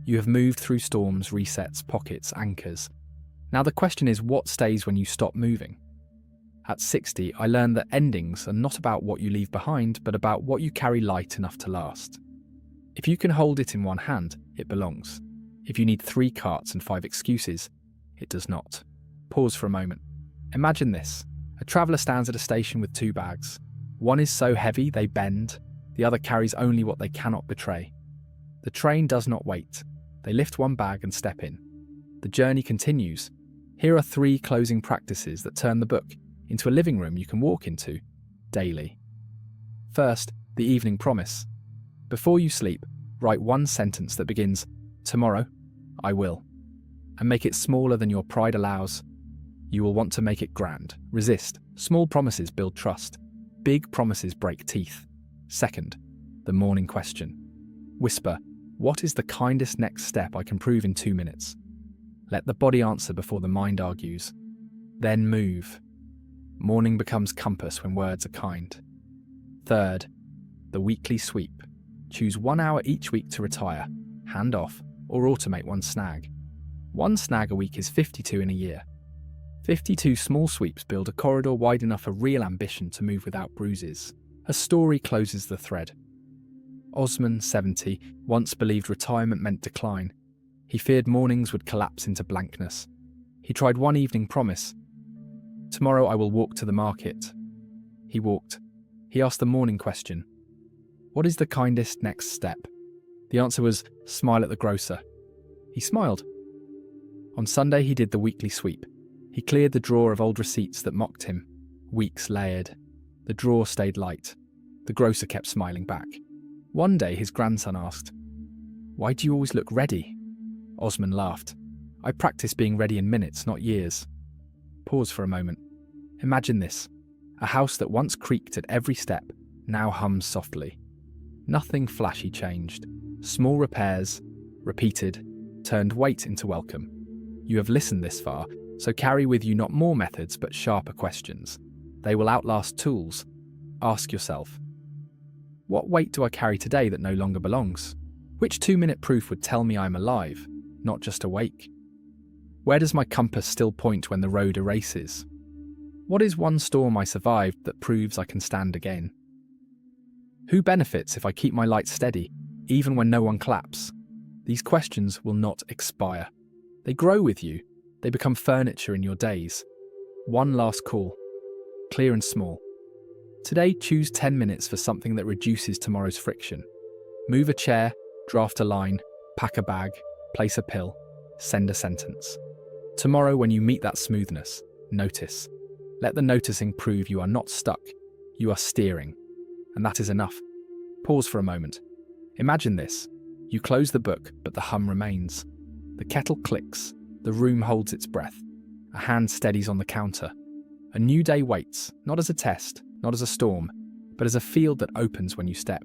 You have moved through storms, resets, pockets, anchors. Now the question is, what stays when you stop moving? At 60, I learned that endings are not about what you leave behind, but about what you carry light enough to last. If you can hold it in one hand, it belongs. If you need 3 carts and 5 excuses, it does not. Pause for a moment. Imagine this: a traveller stands at a station with 2 bags. One is so heavy they bend, the other carries only what they cannot betray. The train does not wait. They lift one bag and step in. The journey continues. Here are 3 closing practices that turn the book into a living room you can walk into daily. First, the evening promise. Before you sleep, write one sentence that begins, "Tomorrow, I will," and make it smaller than your pride allows. You will want to make it grand. Resist. Small promises build trust. Big promises break teeth. Second, the morning question. Whisper, "What is the kindest next step I can prove in 2 minutes?" Let the body answer before the mind argues. Then move. Morning becomes compass when words are kind. Third, the weekly sweep. Choose 1 hour each week to retire, hand off, or automate one snag. 1 snag a week is 52 in a year. 52 small sweeps build a corridor wide enough for real ambition to move without bruises. A story closes the thread. Osman, 70, once believed retirement meant decline. He feared mornings would collapse into blankness. He tried one evening promise. "Tomorrow I will walk to the market." He walked. He asked the morning question. "What is the kindest next step?" The answer was, "Smile at the grocer." He smiled. On Sunday he did the weekly sweep. He cleared the drawer of old receipts that mocked him. Weeks layered. The drawer stayed light. The grocer kept smiling back. One day his grandson asked, "Why do you always look ready?" Osman laughed. "I practice being ready in minutes, not years." Pause for a moment. Imagine this: a house that once creaked at every step now hums softly. Nothing flashy changed. Small repairs, repeated, turned weight into welcome. You have listened this far, so carry with you not more methods but sharper questions. They will outlast tools. Ask yourself, what weight do I carry today that no longer belongs? Which 2-minute proof would tell me I'm alive, not just awake? Where does my compass still point when the road erases? What is one storm I survived that proves I can stand again? Who benefits if I keep my light steady, even when no one claps? These questions will not expire. They grow with you. They become furniture in your days. One last call, clear and small. Today, choose 10 minutes for something that reduces tomorrow's friction. Move a chair, draft a line, pack a bag, place a pill, send a sentence. Tomorrow, when you meet that smoothness, notice. Let the noticing prove you are not stuck, you are steering. And that is enough. Pause for a moment. Imagine this. You close the book, but the hum remains. The kettle clicks, the room holds its breath. A hand steadies on the counter. A new day waits, not as a test, not as a storm, but as a field that opens when you step.